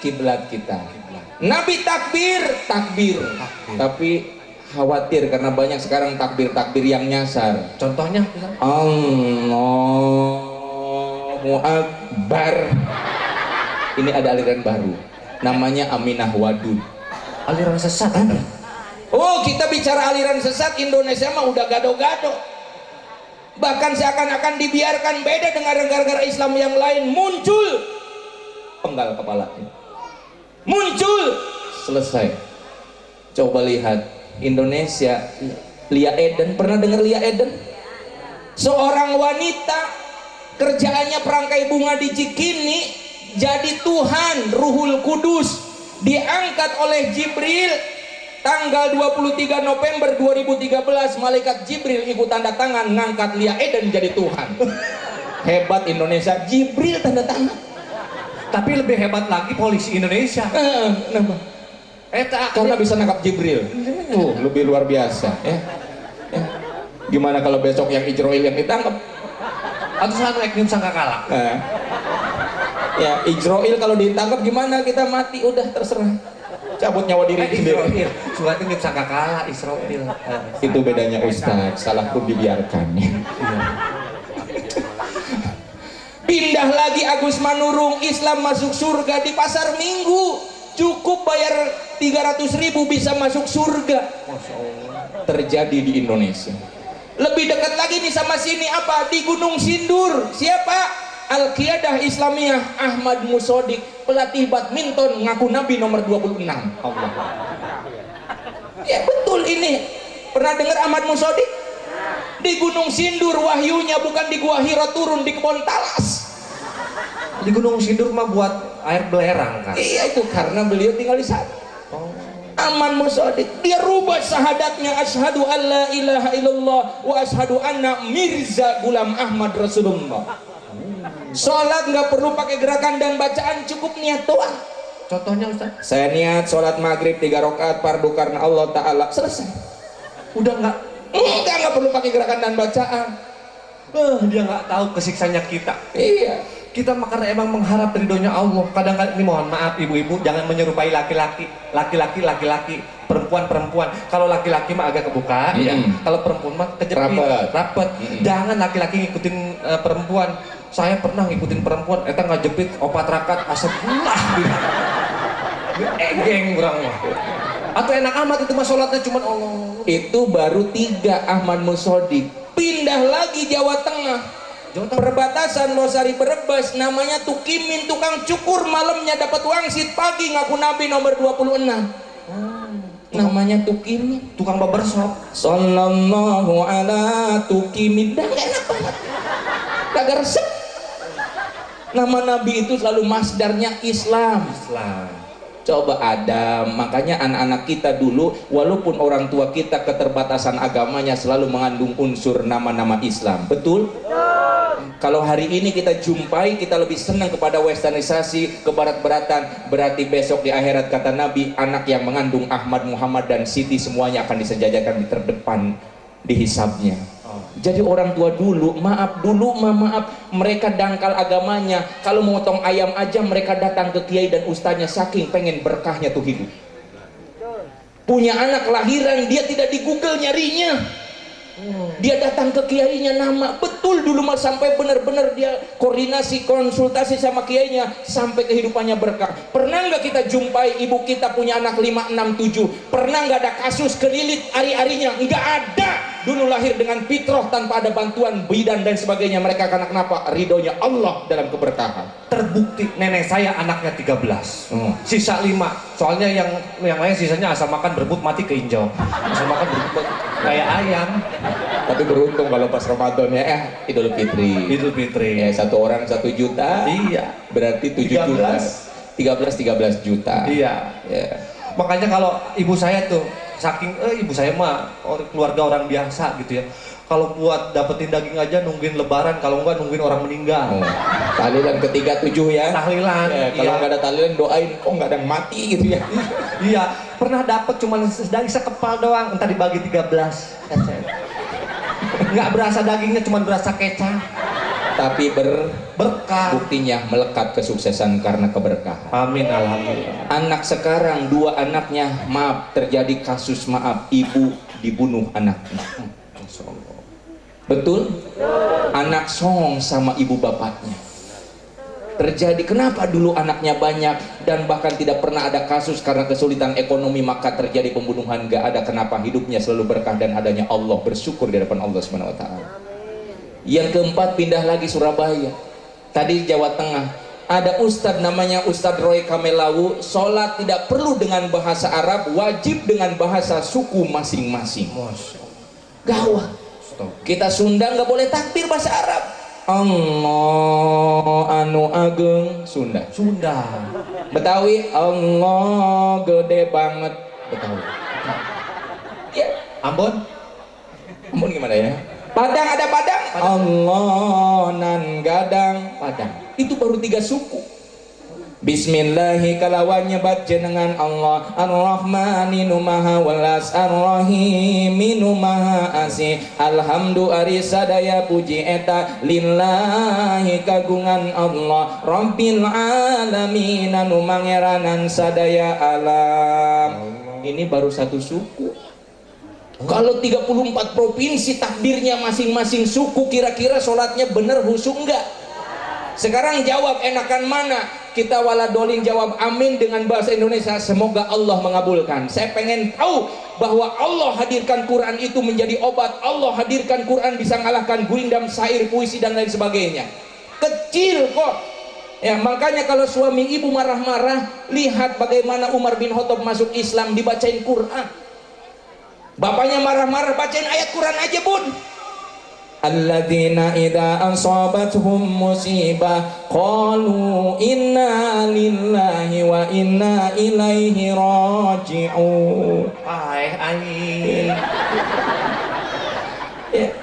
kiblat kita. Nabi takbir, takbir. Tapi khawatir karena banyak sekarang takbir-takbir yang nyasar.
Contohnya
Allahu Akbar. Ini ada aliran baru, namanya Aminah Wadud.
aliran sesat kan?
Oh, kita bicara aliran sesat, Indonesia mah udah gado-gado. Bahkan seakan-akan dibiarkan beda dengan negara-negara Islam yang lain. Muncul penggal kepalanya, muncul selesai. Coba lihat Indonesia, Lia Eden, pernah dengar Lia Eden? Seorang wanita kerjaannya perangkai bunga di Cikini, jadi Tuhan Ruhul Kudus diangkat oleh Jibril tanggal 23 November 2013. Malaikat Jibril ikut tanda tangan ngangkat Lia Eden jadi Tuhan. Hebat Indonesia, Jibril tanda tangan.
Tapi lebih hebat lagi polisi Indonesia.
Kenapa? Karena bisa nangkap Jibril. Lebih luar biasa ya. Gimana kalau besok yang Ijroil yang ditangkap?
Atau selalu eknim sangka kalah.
Ya, Ijroil kalau ditangkap gimana? Kita mati, udah terserah. Cabut nyawa diri sendiri.
Surat itu sangka kalah Israel.
Itu bedanya Ustaz, salah pun dibiarkan. Pindah lagi Agus Manurung, Islam masuk surga di pasar Minggu. Cukup bayar 300.000 bisa masuk surga. Terjadi di Indonesia. Lebih dekat lagi nih sama sini apa? Di Gunung Sindur. Siapa? Al-Qiyadah Islamiyah Ahmad Musodik, pelatih badminton, ngaku Nabi nomor 26. Allah. Ya betul ini. Pernah dengar Ahmad Musodik? Di Gunung Sindur wahyunya bukan di Gua Hira turun di kebun talas.
Di Gunung Sindur mah buat air belerang kan?
Iya, itu karena beliau tinggal di sana. Ahmad Musodik, dia rubah syahadatnya, asyhadu alla ilaha illallah wa asyhadu anna Mirza Ghulam Ahmad Rasulullah. Sholat nggak perlu pakai gerakan dan bacaan, cukup niat doang.
Contohnya Ustaz?
Saya niat sholat maghrib 3 rakaat fardu karena Allah Ta'ala, selesai.
Udah
nggak perlu pakai gerakan dan bacaan.
Dia nggak tahu kesiksanya kita.
Iya.
Kita mah karena emang mengharap ridhonya Allah. Kadang-kadang ini mohon maaf ibu-ibu, jangan menyerupai laki-laki, perempuan. Kalau laki-laki mah agak kebuka, ya. Kalau perempuan mah kejepit, rapet. Jangan laki-laki ngikutin perempuan. Saya pernah ngikutin perempuan, eta ngajepit 4 rakaat asap ulah. Egeng kurang mah. Atau enak amat itu mah sholatnya cuman Allah.
Itu baru 3 Ahmad Musodik. Pindah lagi Jawa Tengah. Perbatasan Losari Brebes, namanya Tukimin, tukang cukur, malamnya dapat wangsit, pagi ngaku Nabi nomor 26. Namanya Tukimin,
tukang barbershop.
Sallallahu ala Tukimin. Dah enak banget. Kagak resep. Nama Nabi itu selalu masdarnya Islam. Coba Adam, makanya anak-anak kita dulu, walaupun orang tua kita keterbatasan agamanya selalu mengandung unsur nama-nama Islam. Betul? Kalau hari ini kita jumpai, kita lebih senang kepada westernisasi, kebarat-baratan, berarti besok di akhirat kata Nabi, anak yang mengandung Ahmad, Muhammad dan Siti semuanya akan disejajarkan di terdepan di hisabnya. Jadi orang tua dulu, maaf, mereka dangkal agamanya. Kalau mau motong ayam aja mereka datang ke kiai dan ustaznya saking pengen berkahnya tuh hidup. Punya anak lahiran, dia tidak di Google nyarinya. Dia datang ke kiainya, nama betul dulu mah, sampai benar-benar dia koordinasi konsultasi sama kiainya sampai kehidupannya berkah. Pernah nggak kita jumpai ibu kita punya anak 5, 6, 7? Pernah nggak ada kasus kelilit ari-arinya? Nggak ada. Dulu lahir dengan fitrah tanpa ada bantuan bidan dan sebagainya. Mereka karena kenapa? Ridhonya Allah dalam keberkahan.
Terbukti nenek saya anaknya 13, sisa 5. Soalnya yang lain sisanya asal makan berebut mati keinjau. Asal makan berebut kayak ayam.
Tapi beruntung kalau pas Ramadan ya, Idul Fitri.
Idul Fitri.
Ya, satu orang 1 juta.
Iya.
Berarti 7 juta. 13 juta.
Iya.
Ya.
Makanya kalau ibu saya tuh saking ibu saya mah keluarga orang biasa gitu ya. Kalau buat dapetin daging aja nungguin lebaran, kalau enggak nungguin orang meninggal.
Tahlilan ketiga 7 ya.
Tahlilan.
Ya, kalau nggak ada tahlilan doain, kok nggak ada yang mati gitu ya.
Iya, pernah dapet cuman daging sekepal doang, entar dibagi 13. Nggak berasa dagingnya, cuman berasa kecap.
Tapi
berkah.
buktinya melekat kesuksesan karena keberkahan.
Amin, alhamdulillah.
Anak sekarang 2 anaknya, maaf, terjadi kasus maaf, ibu dibunuh anaknya. Betul? Anak songong sama ibu bapaknya. Terjadi, kenapa dulu anaknya banyak dan bahkan tidak pernah ada kasus karena kesulitan ekonomi maka terjadi pembunuhan? Gak ada. Kenapa? Hidupnya selalu berkah dan adanya Allah, bersyukur di hadapan Allah Subhanahu wa taala. Yang keempat, pindah lagi Surabaya. Tadi Jawa Tengah. Ada ustadz namanya Ustadz Roy Kamelawu, sholat tidak perlu dengan bahasa Arab, wajib dengan bahasa suku masing-masing. Gawat. Kita Sunda nggak boleh takbir bahasa Arab. Allah anu ageng, Sunda. Betawi, Allah gede banget, Betawi. Ya. Ambon gimana ya? Padang ada Padang. Allah nan gadang Padang. Itu baru 3 suku. Bismillahi kalawan nyebat jenengan Allah Ar-Rahmani nu maha welas Ar-Rahimi nu maha asih. Alhamdu ari sadaya puji eta lillahi kagungan Allah Rabbil alamin nu mangeranan sadaya alam. Ini baru 1 suku. Kalau 34 provinsi takbirnya masing-masing suku, kira-kira sholatnya bener khusyuk enggak? Sekarang jawab, enakan mana? Kita waladolin jawab amin dengan bahasa Indonesia, semoga Allah mengabulkan. Saya pengen tahu bahwa Allah hadirkan Quran itu menjadi obat. Allah hadirkan Quran bisa ngalahkan gurindam, syair, puisi dan lain sebagainya. Kecil kok. Ya, makanya kalau suami ibu marah-marah, lihat bagaimana Umar bin Khattab masuk Islam, dibacain Quran. Bapaknya marah-marah, bacain ayat Quran aja, Bun. Alladzina idza asabathum musibah qalu inna lillahi wa inna ilaihi raji'un. Ya.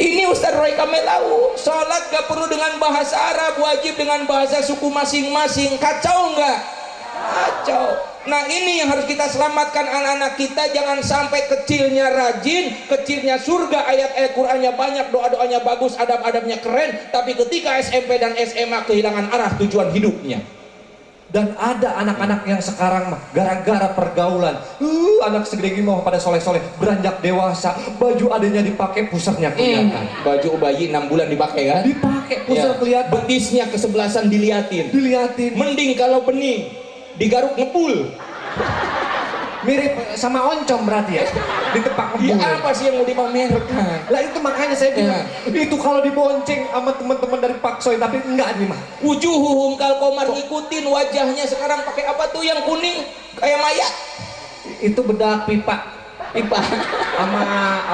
Ini Ustaz Roy Kamelawu, salat gak perlu dengan bahasa Arab, wajib dengan bahasa suku masing-masing. Kacau nggak? Kacau. Nah, ini yang harus kita selamatkan anak-anak kita. Jangan sampai kecilnya rajin, kecilnya surga, ayat-ayat Qur'annya banyak, doa-doanya bagus, adab-adabnya keren, tapi ketika SMP dan SMA kehilangan arah tujuan hidupnya. Dan ada anak-anak yang sekarang mah gara-gara pergaulan, anak segede gini mau pada soleh-soleh, beranjak dewasa, baju adanya dipakai, pusernya kelihatan. Baju bayi 6 bulan dipakai kan? Dipakai, puser ya. Kelihatan. Betisnya kesebelasan diliatin. Mending kalau bening digaruk ngepul. Mirip sama oncom berarti ya, ditepak ngepul. Ya apa sih yang mau dipamerkan? Lah itu makanya saya bilang, itu kalau dibonceng sama teman-teman dari Paksoy, tapi enggak nih mah. Wujuhuhum kal qamar, ngikutin wajahnya sekarang pakai apa tuh yang kuning kayak mayat? Itu bedak pipa sama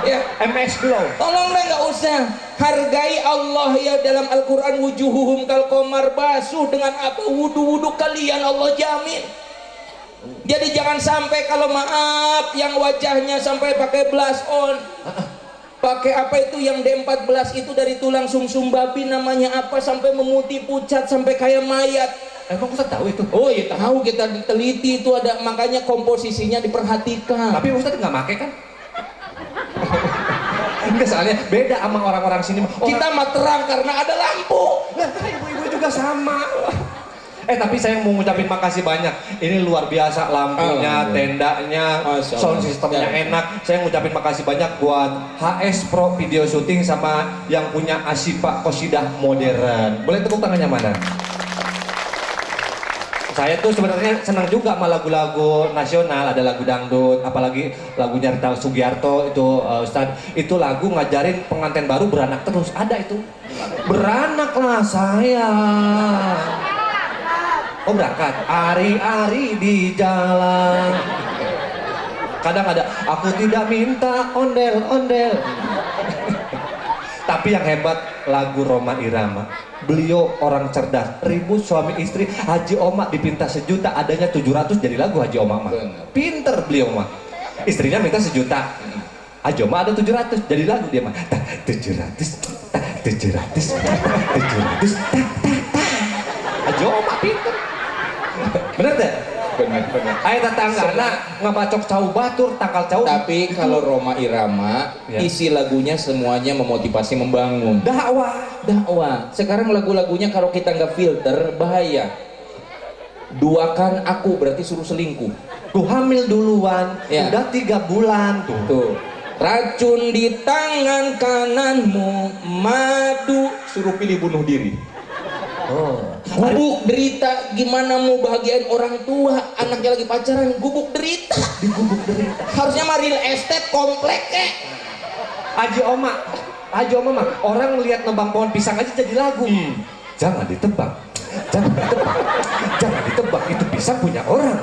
ya. MS Glow. Tolonglah nggak usah. Hargai Allah ya dalam Al-Quran. Wujuhuhum kal qamar, basuh dengan apa? Wudu-wudu kalian Allah jamin. Jadi jangan sampai kalau maaf yang wajahnya sampai pakai blush on, pakai apa itu yang D14 itu dari tulang sumsum babi namanya apa, sampai memutih pucat sampai kayak mayat. Emang Ustaz tahu itu? Oh iya tahu, kita teliti itu ada, makanya komposisinya diperhatikan. Tapi Ustaz nggak pakai kan? Enggak, soalnya beda sama orang-orang sini. Kita mah terang karena ada lampu. Nah, ibu-ibu juga sama.
Tapi saya mau ngucapin makasih banyak. Ini luar biasa lampunya, tendanya, sound systemnya enak. Saya ngucapin makasih banyak buat HS Pro Video Shooting sama yang punya Asifa Qosidah Modern. Boleh tepuk tangannya mana? Saya tuh sebenarnya senang juga sama lagu-lagu nasional, ada lagu dangdut, apalagi lagunya Rita Sugiarto itu Ustadz, itu lagu ngajarin pengantin baru beranak terus, ada itu. Beranaklah saya. Oh berangkat, ari-ari di jalan. Kadang ada, aku tidak minta ondel-ondel. Tapi yang hebat lagu Rhoma Irama. Beliau orang cerdas, ribut suami istri, Haji Oma dipinta 1 juta, adanya 700 jadi lagu Haji Oma mah. Pinter beliau mah. Istrinya minta 1 juta. Haji Oma ada 700 jadi lagu dia mah. 700, 700, 700. Haji Oma pinter. Bener deh?
Benar.
Ayo tetangga, ngabacok cau batur, tangkal cau.
Tapi kalau Rhoma Irama, isi lagunya semuanya memotivasi membangun. Dakwah. Sekarang lagu-lagunya kalau kita nggak filter, bahaya. Duakan aku berarti suruh selingkuh.
Ku hamil duluan, udah 3 bulan.
Tuh. Racun di tangan kananmu, madu, suruh pilih bunuh diri. Gubuk derita, gimana mau bahagiain orang tua, anaknya lagi pacaran, gubuk derita. Harusnya mah real estate komplek
Haji Oma mah orang ngelihat nebang pohon pisang aja jadi lagu. Jangan ditebang, jangan ditebang, itu pisang punya orang.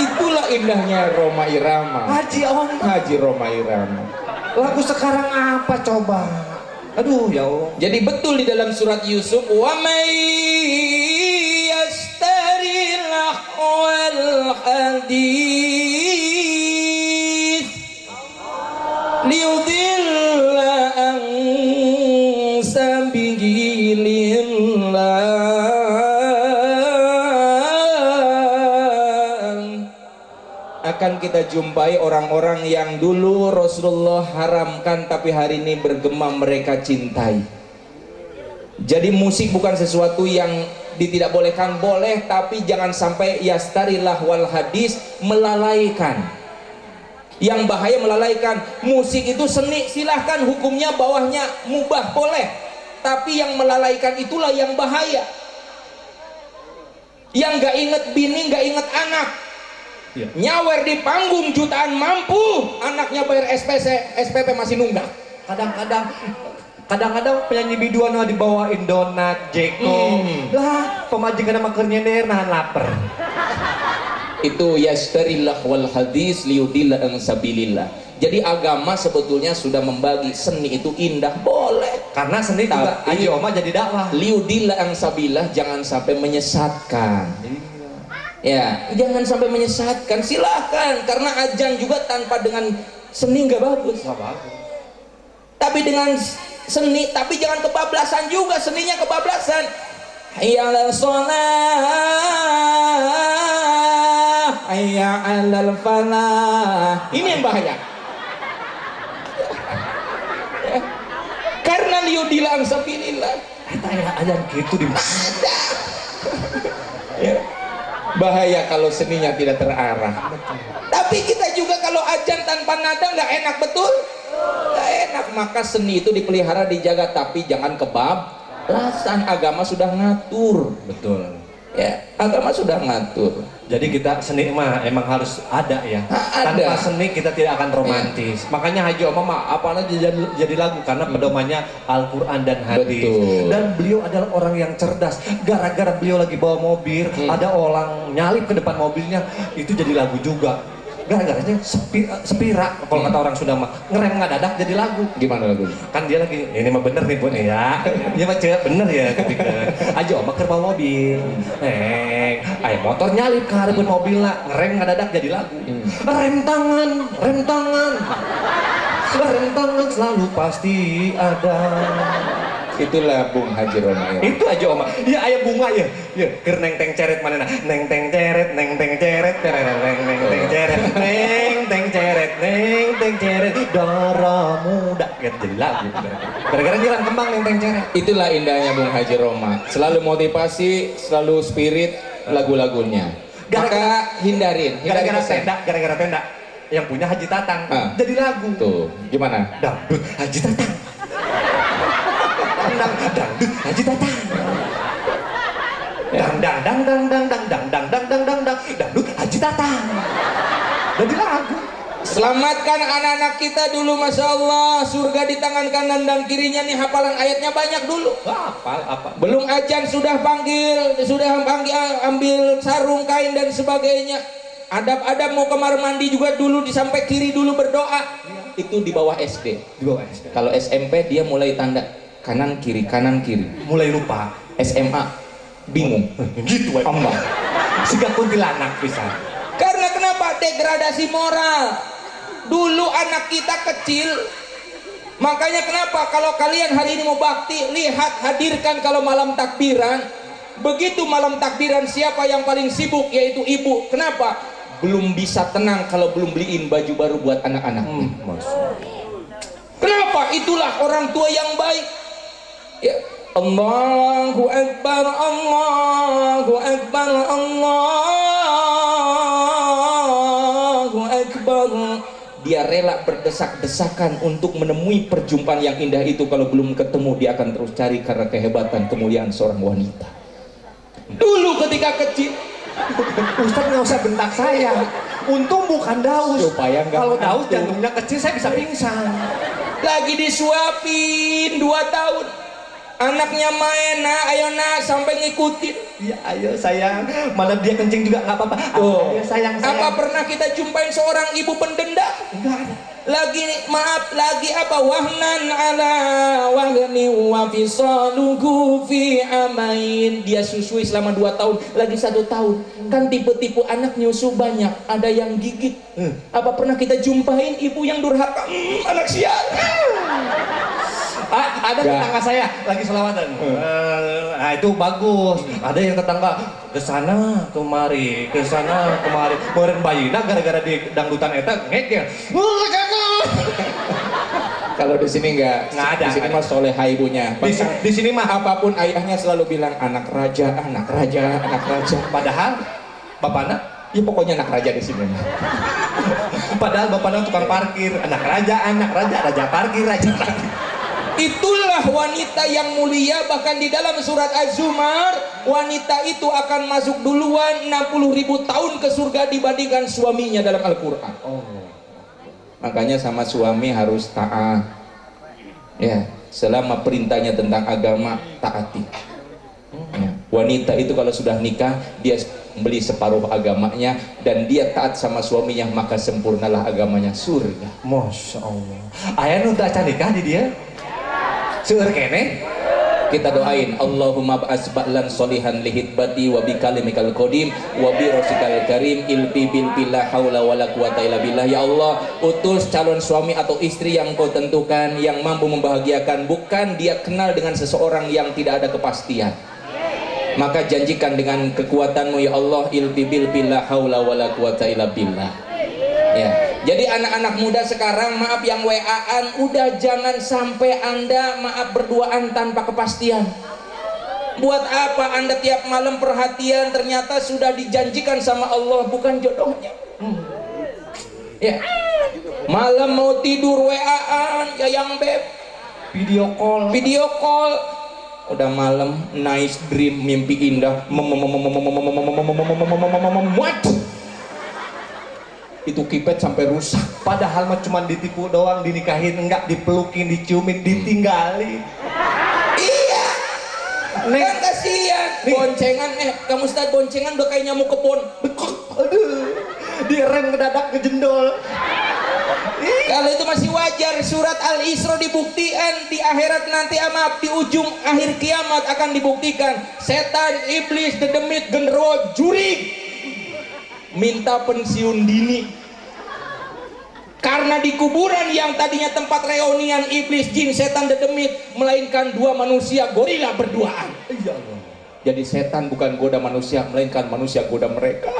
Itulah indahnya Rhoma Irama. Haji Rhoma Irama.
Lagu sekarang apa coba? Aduh ya Allah.
Jadi betul di dalam surat Yusuf, wa may yastaril wal hadis liyudilla an sabilillah akan kita jumpai orang-orang yang dulu Rasulullah haramkan tapi hari ini bergema mereka cintai. Jadi musik bukan sesuatu yang tidak bolehkan, boleh, tapi jangan sampai yastarilah wal hadis, melalaikan. Yang bahaya melalaikan. Musik itu seni, silahkan, hukumnya bawahnya mubah, boleh, tapi yang melalaikan itulah yang bahaya. Yang gak inget bini, gak inget anak, nyawer di panggung jutaan mampu, anaknya bayar SPP masih nunggak.
Kadang-kadang penyanyi biduan dibawain donat, jeko. Lah, pemajikan sama kernyender nahan lapar.
Itu yastarillah wal hadis liyudilla an sabilillah. Jadi agama sebetulnya sudah membagi seni itu indah, boleh.
Karena seni juga Haji Oma jadi dakwah.
Liyudilla an sabilillah, jangan sampai menyesatkan. Ya, jangan sampai menyesatkan, silahkan, karena ajang juga tanpa dengan seni nggak bagus. Tapi dengan seni, tapi jangan kebablasan juga, seninya kebablasan. Hayya 'alal shalah, hayya 'alal falah. Ini yang bahaya. Karena liyudilla an sabilillah.
Ada gitu di mana?
Bahaya kalau seninya tidak terarah. Tapi kita juga kalau ajan tanpa nada nggak enak, betul? Nggak enak. Maka seni itu dipelihara, dijaga, tapi jangan kebablasan. Agama sudah ngatur, betul. Ya, agama sudah ngatur.
Jadi kita seni mah emang harus ada ya. Tanpa seni kita tidak akan romantis. Makanya Haji Oma mah apa aja jadi lagu karena pedomannya Al-Quran dan hadis. Dan beliau adalah orang yang cerdas. Gara-gara beliau lagi bawa mobil, ada orang nyalip ke depan mobilnya, itu jadi lagu juga. Gara-garanya sepira, kalau kata orang Sunda mah, ngerem nggak dadak jadi lagu.
Gimana lagunya?
Kan dia lagi, ini mah bener nih Bu nih ya. Dia mah cewek bener ya ketika Haji Oma keur bawa mobil. Ayo motor nyalip ke harapan mobil lah, ngerem nggak dadak jadi lagu. Rem tangan, rem tangan. Rem tangan selalu pasti ada.
Itulah Bung Haji Roma ya.
Itu aja Oma. Ya ayah bunga ya. Ya ker neng teng ceret mana nah. Neng teng ceret, neng teng ceret, neng neng teng ceret, neng teng ceret, neng teng ceret. Darah muda gitu jadi lagu. Gara-gara jalan kembang neng teng ceret.
Itulah indahnya Bung Haji Roma. Selalu motivasi, selalu spirit lagu-lagunya. Maka hindarin
Gara-gara
pesan.
gara-gara tenda. Yang punya Haji Tatang jadi lagu.
Tuh, gimana?
Dangdut Haji Tatang. Dangdut Haji Tatang. Dangdut Haji Tatang. Jadi lagu.
Selamatkan anak-anak kita dulu, Masya Allah. Surga di tangan kanan dan kirinya nih, hafalan ayatnya banyak dulu.
Apa?
Belum ajan sudah panggil, ambil sarung kain dan sebagainya. Adab-adab mau kamar mandi juga dulu sampai kiri dulu berdoa. Itu di bawah SD.
Di bawah SD.
Kalau SMP dia mulai tanda kanan kiri.
Mulai lupa.
SMA bingung.
Gitu wae. Amba. Siga kuntilanak pisan.
Karena kenapa? Degradasi moral. Dulu anak kita kecil. Makanya kenapa kalau kalian hari ini mau bakti, lihat hadirkan kalau malam takbiran. Begitu malam takbiran siapa yang paling sibuk, yaitu ibu. Kenapa? Belum bisa tenang kalau belum beliin baju baru buat anak-anak. Kenapa? Itulah orang tua yang baik. Ya. Allahu Akbar, Allahu Akbar, Allahu Akbar. Dia rela berdesak-desakan untuk menemui perjumpaan yang indah itu. Kalau belum ketemu dia akan terus cari karena kehebatan kemuliaan seorang wanita. Dulu ketika kecil,
Ustaz nggak usah bentak saya. Untung bukan Daus.
Supaya nggak
Kalau Daus
ngantuk.
jantungnya kecil saya bisa pingsan.
lagi disuapin 2 tahun, anaknya main, nah ayo nak, sampai ngikutin.
Ya ayo sayang, mana dia kencing juga nggak apa-apa. Ayo sayang.
Apa pernah kita jumpain seorang ibu pendendam?
Enggak ada.
Lagi wahnan ala wahni wa fisaluhu fi amain. Dia susui selama 2 tahun, lagi 1 tahun. Kan tipe-tipe anak nyusu banyak, ada yang gigit. Apa pernah kita jumpain ibu yang durhaka? Anak sial.
Ada tetangga saya lagi selawatan. Nah itu bagus. Ada yang tetangga ke sana kemari, ke sana kemari. Meureun bayina gara-gara di dangdutan eta ngegel.
Kalau di sini nggak ada. Di sini mah soleha ibunya.
Di sini mah
apapun ayahnya selalu bilang anak raja, anak raja, anak raja.
Padahal bapaknya
ya pokoknya anak raja di sini.
Padahal bapaknya tukang parkir, anak raja, raja parkir, raja parkir.
Itulah wanita yang mulia. Bahkan di dalam surat Az-Zumar, wanita itu akan masuk duluan 60.000 tahun ke surga dibandingkan suaminya dalam Al-Quran. Makanya sama suami harus taat. Ya, selama perintahnya tentang agama, taati. Ya. Wanita itu kalau sudah nikah, dia beli separuh agamanya dan dia taat sama suaminya, maka sempurnalah agamanya, surga.
Masya Allah. Ayah nu tak nikah di dia? Seueur kene?
Kita doain, Allahumma ba'as ba'lan solihan lihidbati wa bikalimikal qadim wa bi rasikal karim ilbi bil billah haula wala quwata illa billah. Ya Allah, utus calon suami atau istri yang kau tentukan, yang mampu membahagiakan, bukan dia kenal dengan seseorang yang tidak ada kepastian. Maka janjikan dengan kekuatanmu ya Allah, ilbi bil billah haula wala quwata illa billah. Ya. Jadi anak-anak muda sekarang, maaf yang WA-an, udah jangan sampai Anda maaf berduaan tanpa kepastian. Buat apa Anda tiap malam perhatian, ternyata sudah dijanjikan sama Allah bukan jodohnya. Ya. Malam mau tidur WA-an, ya yang beb,
Video call.
Udah malam, nice dream, mimpi indah. Itu kipet sampai rusak.
Padahal mah cuma ditipu doang, dinikahin enggak, dipelukin, diciumin, ditinggalin.
Iya.
Neng,
Kan kasihan. Boncengan, kamu Ustaz boncengan udah kayak nyamuk kebon.
aduh, direm kedadak kejendol.
Kalau itu masih wajar. Surat Al-Isra dibuktikan di akhirat nanti, maaf, di ujung akhir kiamat akan dibuktikan. Setan, iblis, dedemit, genderuwo, jurig minta pensiun dini. Karena di kuburan yang tadinya tempat reunian iblis, jin, setan, dedemit, melainkan dua manusia gorila berduaan.
Iya Allah.
Jadi setan bukan goda manusia, melainkan manusia goda mereka.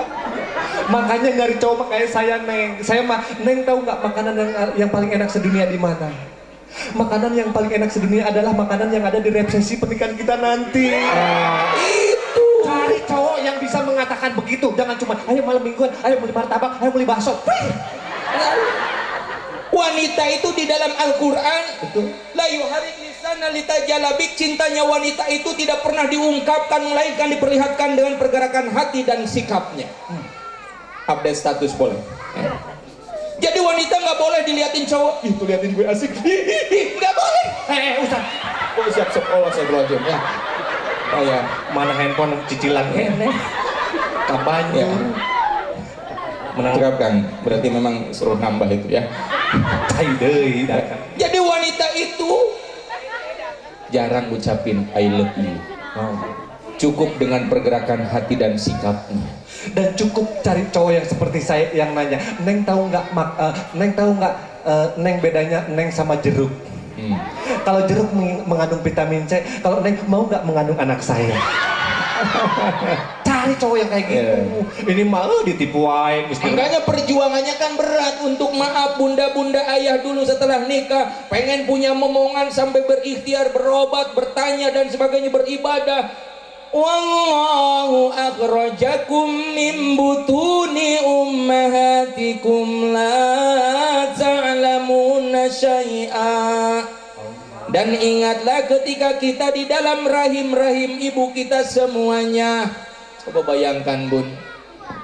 Makanya nyari cowok kayak saya, Neng. Saya mah, Neng tahu nggak makanan yang paling enak sedunia di mana? Makanan yang paling enak sedunia adalah makanan yang ada di resepsi pernikahan kita nanti.
Itu.
Cari cowok yang bisa mengatakan begitu. Jangan cuma, ayo malam mingguan, ayo beli martabak, ayo beli bakso.
Wanita itu di dalam Al-Quran,
Betul.
la yuharik lisana litajalabik, cintanya wanita itu tidak pernah diungkapkan, melainkan diperlihatkan dengan pergerakan hati dan sikapnya. Update status boleh. Jadi wanita nggak boleh diliatin cowok. Itu liatin gue asik. Nggak boleh.
Ustaz.
Oh siap-siap. Allah saya berwajib ya. Oh ya.
Mana handphone cicilan kene? Kampanye.
Ya. Menangkapkan. Berarti memang suruh nambah itu ya. Jadi wanita itu jarang ucapin I love you. Cukup dengan pergerakan hati dan sikapnya.
Dan cukup cari cowok yang seperti saya yang nanya, Neng tahu nggak Neng bedanya Neng sama jeruk? Kalau jeruk mengandung vitamin C, kalau Neng mau nggak mengandung anak saya? Cari cowok yang kayak gitu. Ini malu ditipu aja.
Makanya perjuangannya kan berat. Untuk maaf bunda-bunda ayah dulu setelah nikah pengen punya momongan sampai berikhtiar, berobat, bertanya dan sebagainya, beribadah. Wallahu akhrajakum min butuni ummahatikum la ta'lamuna syai'a. Dan ingatlah ketika kita di dalam rahim-rahim ibu kita semuanya. Coba bayangkan bun,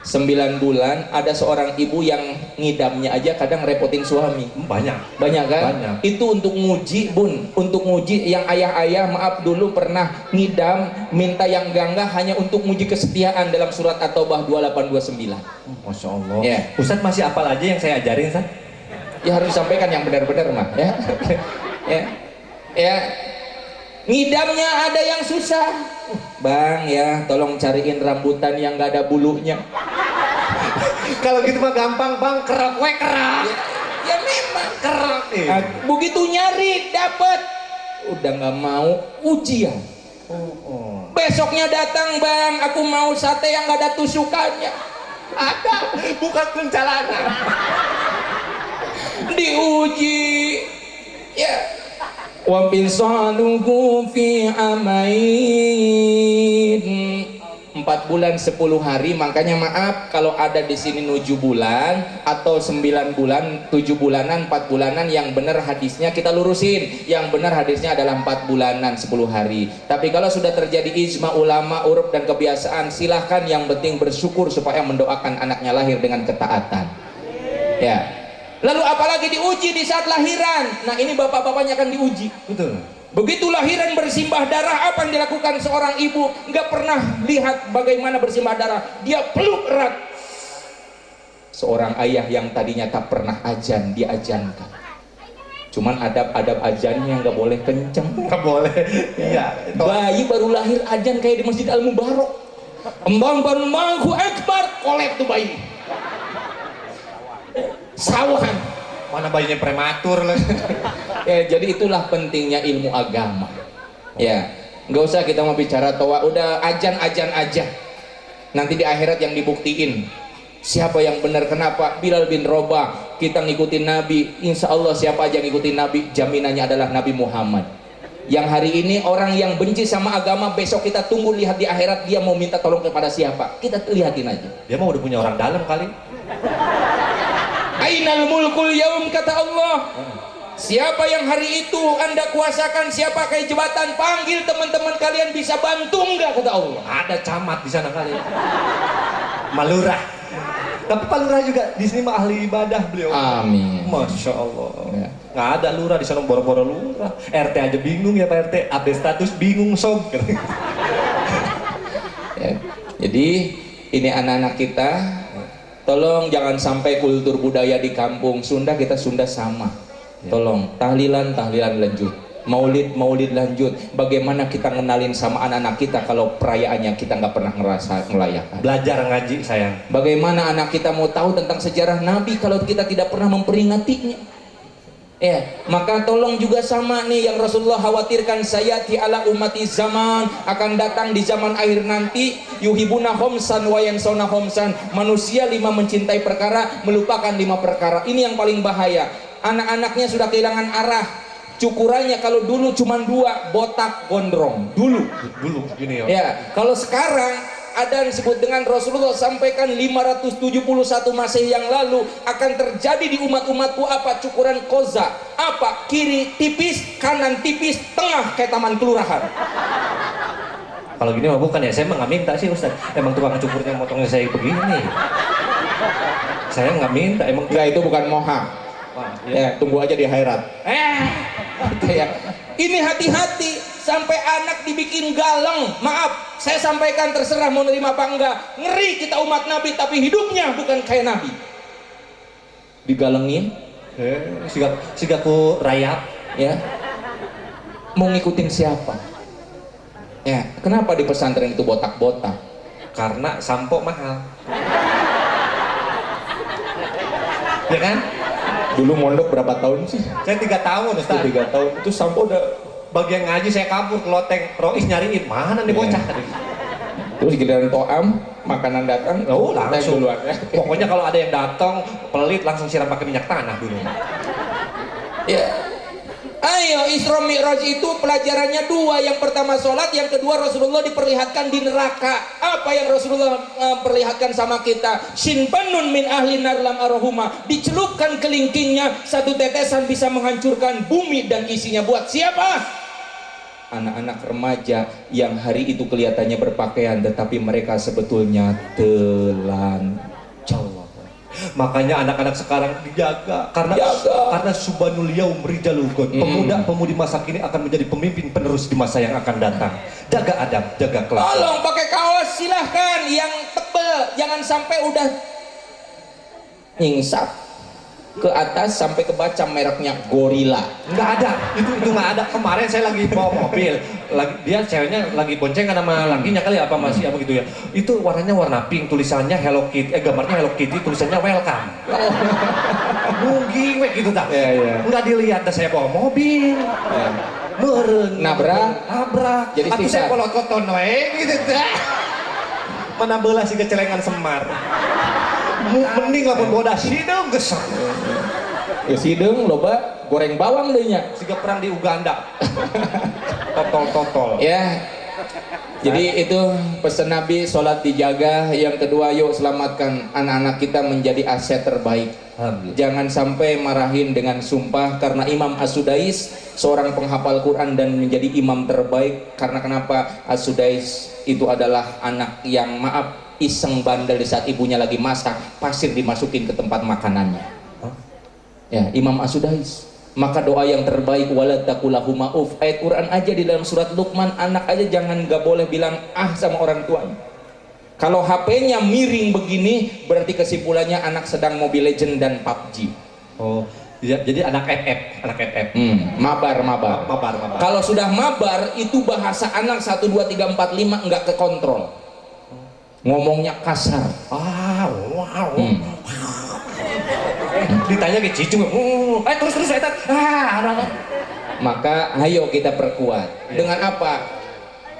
9 bulan ada seorang ibu yang ngidamnya aja kadang repotin suami. Banyak kan? Banyak. Itu untuk nguji bun, untuk nguji yang ayah-ayah maaf dulu pernah ngidam minta yang enggak hanya untuk nguji kesetiaan dalam surat At-Taubah 2829.
Masya Allah.
Ya.
Ustadz masih apal aja yang saya ajarin, Ustadz?
Ya harus disampaikan yang benar-benar mah ya. Ya. Ngidamnya ada yang susah. Bang ya, tolong cariin rambutan yang gak ada bulunya.
Kalau gitu mah gampang, Bang. Kerak.
Ya memang
Kerak.
begitu nyari dapat, udah nggak mau ujian. Besoknya datang, Bang, aku mau sate yang gak ada tusukannya. Ada,
bukan pencalanan.
Diuji. Ya. Wa bisaluhu fi amain 4 bulan 10 hari. Makanya maaf kalau ada di sini 7 bulan atau 9 bulan, 7 bulanan, 4 bulanan, yang benar hadisnya kita lurusin. Yang benar hadisnya adalah 4 bulanan 10 hari. Tapi kalau sudah terjadi ijma ulama, uruf dan kebiasaan, silahkan, yang penting bersyukur supaya mendoakan anaknya lahir dengan ketaatan. Ya. Lalu apalagi diuji di saat lahiran. Nah ini bapak-bapaknya akan diuji.
Betul.
Begitu lahiran bersimbah darah, apa yang dilakukan seorang ibu? Nggak pernah lihat bagaimana bersimbah darah. Dia peluk erat. Seorang ayah yang tadinya tak pernah ajan, dia ajankan. Cuman adab-adab ajannya nggak boleh kenceng.
Nggak boleh. Iya.
Bayi baru lahir ajan kayak di Masjid Al-Mubarak. Embang Allahu Akbar, kolek tuh bayi. Sawan.
Mana bayinya prematur lah.
Ya, jadi itulah pentingnya ilmu agama. Ya, nggak usah kita mau bicara toa, udah ajan aja. Nanti di akhirat yang dibuktiin siapa yang benar. Kenapa? Bilal bin Rabah, kita ngikutin Nabi. Insya Allah siapa aja yang ngikutin Nabi, jaminannya adalah Nabi Muhammad. Yang hari ini orang yang benci sama agama, besok kita tunggu lihat di akhirat dia mau minta tolong kepada siapa. Kita lihatin aja.
Dia mah udah punya orang dalam kali.
Ainal mulkul yaum, kata Allah. Siapa yang hari itu Anda kuasakan, siapa kayak jabatan, panggil teman-teman kalian, bisa bantu enggak, kata Allah.
Ada camat di sana kali. Malurah. Tapi Pak Lurah juga di sini mah ahli ibadah beliau.
Amin.
Masya Allah.
Ya.
Nggak ada lurah di sana, boro-boro lurah. RT aja bingung ya Pak RT. Update status bingung sob.
Ya. Jadi ini anak-anak kita, tolong jangan sampai kultur budaya di kampung Sunda kita Sunda sama. Tolong tahlilan lanjut. Maulid lanjut. Bagaimana kita ngenalin sama anak-anak kita kalau perayaannya kita nggak pernah ngerasa melayakan?
Belajar ngaji sayang.
Bagaimana anak kita mau tahu tentang sejarah Nabi kalau kita tidak pernah memperingatinya? Ya, maka tolong juga sama nih yang Rasulullah khawatirkan, sayati ala ummati zaman, akan datang di zaman akhir nanti, yuhibuna khomsan wa yansawna khomsan, manusia 5 mencintai perkara, melupakan 5 perkara. Ini yang paling bahaya. Anak-anaknya sudah kehilangan arah. Cukurannya kalau dulu cuma 2, botak gondrong. Dulu
gini
ya. Kalau sekarang ada yang disebut dengan Rasulullah sampaikan 571 Masehi yang lalu akan terjadi di umat-umatku apa? Cukuran koza. Apa? Kiri tipis, kanan tipis, tengah kayak taman kelurahan.
Kalau gini mah bukan ya, saya emang nggak minta sih Ustaz. Emang tukang cukurnya motongnya saya begini. Saya nggak minta, emang.
Enggak, itu bukan moha.
Wah,
ya, tunggu aja di akhirat. Kayak ini hati-hati sampai anak dibikin galang. Maaf, saya sampaikan terserah mau nerima apa enggak. Ngeri kita umat Nabi tapi hidupnya bukan kayak Nabi. Digalengin,
siga ku rayap
ya. Mau ngikutin siapa? Ya, kenapa di pesantren itu botak-botak?
Karena sampo mahal. Ya kan?
Dulu mondok berapa tahun sih?
Saya 3 tahun Ustaz.
3 tahun itu sampo udah
bagian ngaji saya kabur ke loteng. Rois nyariin mana nih bocah.
Terus giliran to'am, makanan datang,
langsung
duluan.
Pokoknya kalau ada yang datang pelit langsung siram pakai minyak tanah dulu.
Ya. Ayo, Isra Mi'raj itu pelajarannya 2. Yang pertama sholat, yang kedua Rasulullah diperlihatkan di neraka. Apa yang Rasulullah perlihatkan sama kita? Sinpanun min ahli narlam arahuma. Dicelupkan kelingkingnya, 1 tetesan bisa menghancurkan bumi dan isinya. Buat siapa? Anak-anak remaja yang hari itu kelihatannya berpakaian tetapi mereka sebetulnya telanjang.
Makanya anak-anak sekarang dijaga karena subhanul yaum rijalul ghad. Pemuda-pemudi masa kini akan menjadi pemimpin penerus di masa yang akan datang. Jaga adab, jaga kelakuan.
Tolong pakai kaos silahkan yang tebel, jangan sampai udah nyingsap ke atas sampai kebaca mereknya Gorilla.
Nggak ada, itu nggak ada. Kemarin saya lagi bawa mobil, dia ceweknya lagi boncengan sama lakinya kali apa masih apa gitu ya. Itu warnanya warna pink, tulisannya Hello Kitty, gambarnya Hello Kitty, tulisannya welcome. Mungkin gitu dah. Nggak dilihat, dah saya bawa mobil. Meren, nabrak.
Jadi
aku saya polot koton gitu dah. Mana belah si kecelengan Semar. Mending lapor bodas sidung geser.
Ya sidung loba goreng bawang deh nya.
Siga perang di Uganda. Totol.
Ya. Jadi itu pesan Nabi, sholat dijaga. Yang kedua, yuk selamatkan anak-anak kita menjadi aset terbaik. Jangan sampai marahin dengan sumpah. Karena Imam As-Sudais seorang penghafal Quran dan menjadi imam terbaik. Karena kenapa? As-Sudais itu adalah anak yang iseng bandel di saat ibunya lagi masak, pasir dimasukin ke tempat makanannya. Ya, Imam As-Sudais. Maka doa yang terbaik wala taqulahu ma'uf. Ayat Quran aja di dalam surat Luqman, anak aja jangan nggak boleh bilang sama orang tuanya. Kalau HP-nya miring begini, berarti kesimpulannya anak sedang Mobile Legend dan PUBG.
Oh, jadi anak FF.
Mabar. Kalau sudah mabar itu bahasa anak 1 2 3 4 5 nggak kekontrol. Ngomongnya kasar.
Ditanya ke cicung, terus
maka ayo kita perkuat. Dengan apa?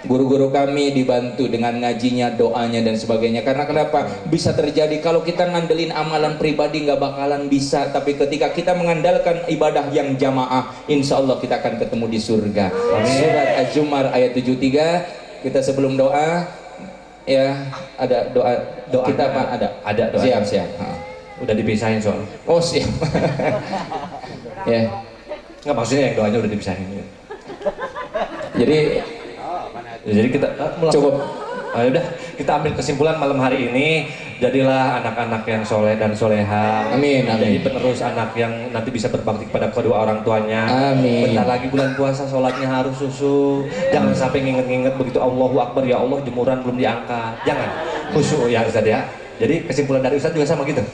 Guru-guru kami dibantu dengan ngajinya, doanya dan sebagainya. Karena kenapa? Bisa terjadi kalau kita ngandelin amalan pribadi nggak bakalan bisa. Tapi ketika kita mengandalkan ibadah yang jamaah, insya Allah kita akan ketemu di surga. Surat Az-Zumar ayat 73. Kita sebelum doa, ya ada doa kita apa? Ada doa. Siap.
Udah dipisahin soalnya.
Oh siap. Ya.
Nggak, maksudnya yang doanya udah dipisahin. Jadi kita
coba.
Udah kita ambil kesimpulan malam hari ini, jadilah anak-anak yang soleh dan soleha.
Amin.
Jadi penerus anak yang nanti bisa berbakti kepada kedua orang tuanya.
Amin.
Bentar lagi bulan puasa, sholatnya harus susu. Jangan sampai nginget-nginget begitu Allahu Akbar, ya Allah jemuran belum diangkat. Jangan khusyuk ya Ustaz ya. Jadi kesimpulan dari Ustaz juga sama gitu.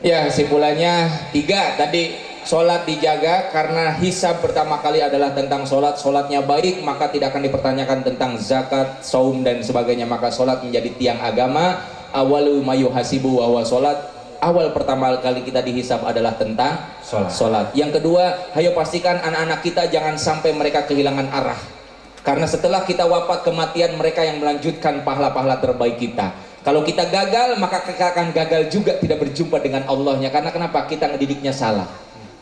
Ya, kesimpulannya 3 tadi. Sholat dijaga karena hisab pertama kali adalah tentang sholat. Sholatnya baik maka tidak akan dipertanyakan tentang zakat, saum dan sebagainya. Maka sholat menjadi tiang agama. Awalu mayuhasibu wa sholat. Awal pertama kali kita dihisab adalah tentang sholat. Yang kedua, ayo pastikan anak-anak kita jangan sampai mereka kehilangan arah. Karena setelah kita wafat, kematian mereka yang melanjutkan pahala-pahala terbaik kita. Kalau kita gagal, maka kita akan gagal juga tidak berjumpa dengan Allahnya. Karena kenapa? Kita ngedidiknya salah.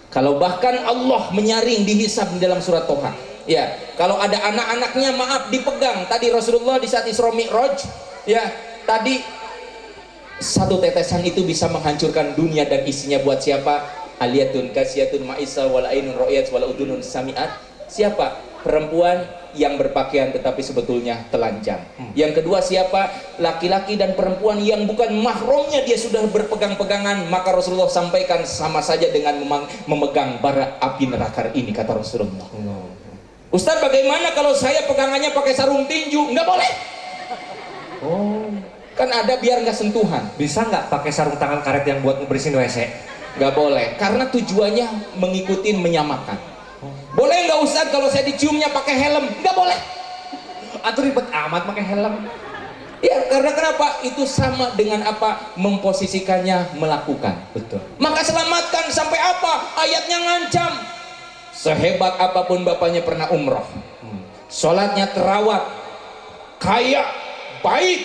Kalau bahkan Allah menyaring dihisab di dalam surat Toha. Ya, kalau ada anak-anaknya maaf dipegang. Tadi Rasulullah di saat Isra Mi'raj, ya, tadi satu tetesan itu bisa menghancurkan dunia dan isinya buat siapa? Aliyatun kasiyatun ma'isa wal ainun ra'yat wal udunun sami'at. Siapa? Perempuan yang berpakaian tetapi sebetulnya telanjang. Yang kedua siapa? Laki-laki dan perempuan yang bukan mahramnya dia sudah berpegang-pegangan. Maka Rasulullah sampaikan sama saja dengan memegang bara api neraka ini, kata Rasulullah. Ustaz, bagaimana kalau saya pegangannya pakai sarung tinju? Nggak boleh.
Oh,
Kan ada biar nggak sentuhan.
bisa nggak pakai sarung tangan karet yang buat ngebersihin WC?
Nggak boleh, karena tujuannya mengikuti menyamakan. Boleh nggak Ustaz kalau saya diciumnya pakai helm? Nggak boleh.
Atau ribet amat pakai helm?
Ya, karena kenapa? Itu sama dengan apa? Memposisikannya melakukan.
Betul.
Maka selamatkan sampai apa? Ayatnya ngancam. Sehebat apapun bapaknya pernah umroh, sholatnya terawat, kaya, baik,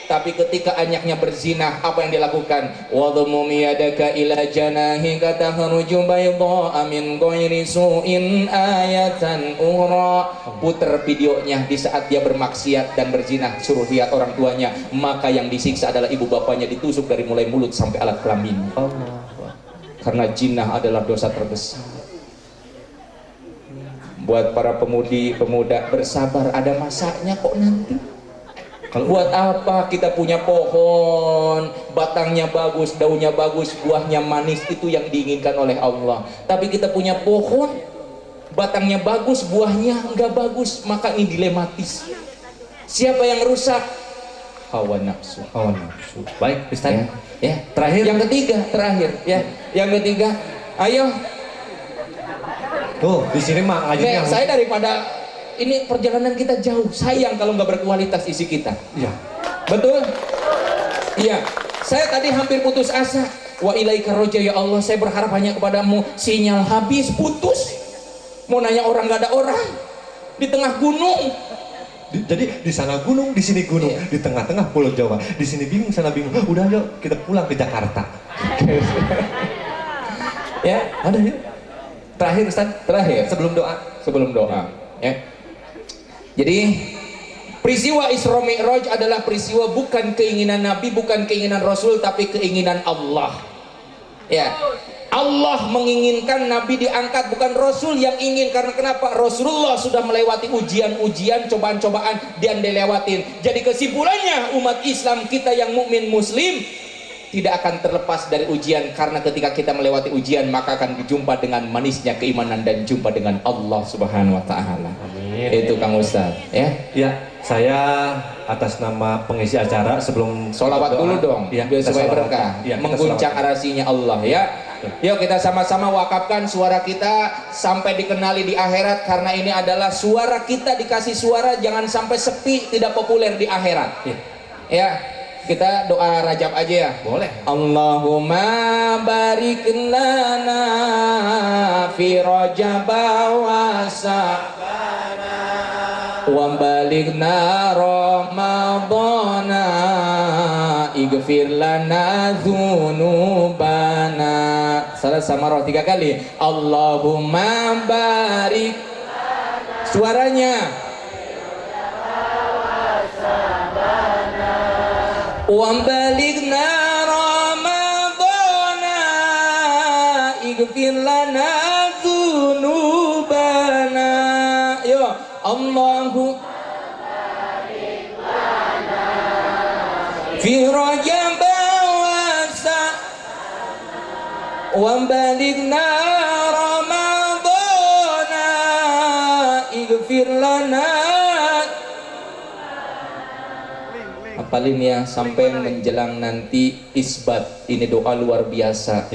tapi ketika anaknya berzina, apa yang dilakukan? Wadhmum yadaka ila janahika takhruju bayda'a min ghairi su'in ayatan ukhra. Puter videonya di saat dia bermaksiat dan berzina, suruh lihat orang tuanya. Maka yang disiksa adalah ibu bapaknya, ditusuk dari mulai mulut sampai alat kelamin. Karena jinah adalah dosa terbesar. Buat para pemuda bersabar, ada masanya kok nanti. Buat apa kita punya pohon, batangnya bagus, daunnya bagus, buahnya manis, itu yang diinginkan oleh Allah. Tapi kita punya pohon, batangnya bagus, buahnya enggak bagus, maka ini dilematis. Siapa yang rusak? Hawa nafsu.
Hawa nafsu. Baik, Ustaz.
Ya.
Terakhir.
Yang ketiga, terakhir. Ya. Yang ketiga, ayo.
Tuh, di sini mah ngajinya.
Saya daripada ini perjalanan kita jauh, sayang kalau nggak berkualitas isi kita.
Iya.
Betul? Iya. Saya tadi hampir putus asa. Wa ilaika roja, ya Allah, saya berharap hanya kepadamu. Sinyal habis, putus. Mau nanya orang nggak ada orang. Di tengah gunung.
Jadi di sana gunung, di sini gunung,
Iya.
di tengah-tengah Pulau Jawa. Di sini bingung, sana bingung. Udah yuk kita pulang ke Jakarta.
Ya,
Ada yuk. Terakhir Ustaz,
terakhir
sebelum doa.
sebelum doa. Ya. Jadi peristiwa Isra Mi'raj adalah peristiwa bukan keinginan Nabi, bukan keinginan Rasul, tapi keinginan Allah. Ya. Allah menginginkan Nabi diangkat, bukan Rasul yang ingin. Karena kenapa? Rasulullah sudah melewati ujian-ujian, cobaan-cobaan, dan dilewatin. Jadi kesimpulannya, umat Islam kita yang mukmin muslim tidak akan terlepas dari ujian. Karena ketika kita melewati ujian, maka akan berjumpa dengan manisnya keimanan dan jumpa dengan Allah Subhanahu wa Ta'ala.
Amin.
Itu Kang Ustaz, ya.
Ya, saya atas nama pengisi acara sebelum
Sholawat dulu dong,
ya,
biar
kita
supaya
sholawat.
berkah,
Ya, kita
mengguncang
sholawat.
arasinya Allah, ya. Yuk kita sama-sama wakafkan suara kita sampai dikenali di akhirat. Karena ini adalah suara kita, dikasih suara, jangan sampai sepi, tidak populer di akhirat.
Ya.
Ya, kita doa Rajab aja ya.
Boleh.
Allahumma barik lana fi Rajab wa Sa'bana wa balighna Ramadana ighfir lana dzunubana. Salat sama roh 3 kali. Allahumma barik. Suaranya. Wa balighna Ramadana ighfir lana dzunubana. Yo, Allahu fi Rajab wa balighna Ramadana ighfir lana. hafalin ya sampai menjelang nanti isbat. Ini doa luar biasa.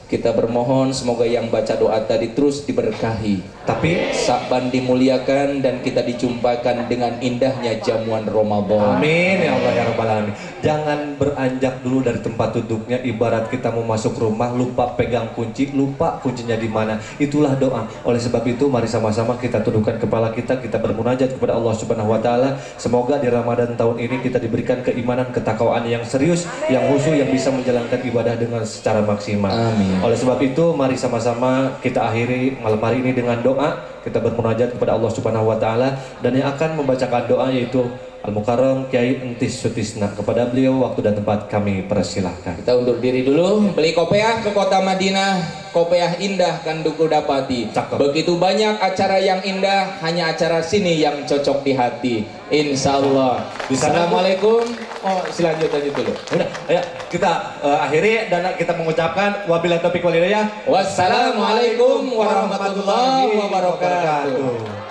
Kita bermohon semoga yang baca doa tadi terus diberkahi.
Tapi
Sa'ban dimuliakan dan kita dijumpakan dengan indahnya jamuan Ramadan.
amin ya Allah ya Rabbal Alamin. Jangan beranjak dulu dari tempat duduknya. Ibarat kita mau masuk rumah lupa pegang kunci, lupa kuncinya di mana. Itulah doa. Oleh sebab itu mari sama-sama kita tundukkan kepala kita bermunajat kepada Allah Subhanahu wa taala. Semoga di Ramadan tahun ini kita diberikan keimanan, ketakwaan yang serius, yang khusyuk, yang bisa menjalankan ibadah dengan secara maksimal.
Amin.
Oleh sebab itu mari sama-sama kita akhiri malam hari ini dengan doa. Kita bermunajat kepada Allah Subhanahu wa taala dan yang akan membacakan doa yaitu Al-Mukarram Kiai Entis Sutisna. Kepada beliau waktu dan tempat kami persilahkan.
Kita undur diri dulu. Beli kopiah ke kota Madinah. Kopiah indah kan duku dapati.
Cakep.
Begitu banyak acara yang indah, hanya acara sini yang cocok di hati. Insya Allah. Assalamualaikum. Oh, lanjut dulu.
Udah, ayo kita akhiri dan kita mengucapkan wabillahi taufiq wal hidayah.
Wassalamualaikum warahmatullahi wabarakatuh.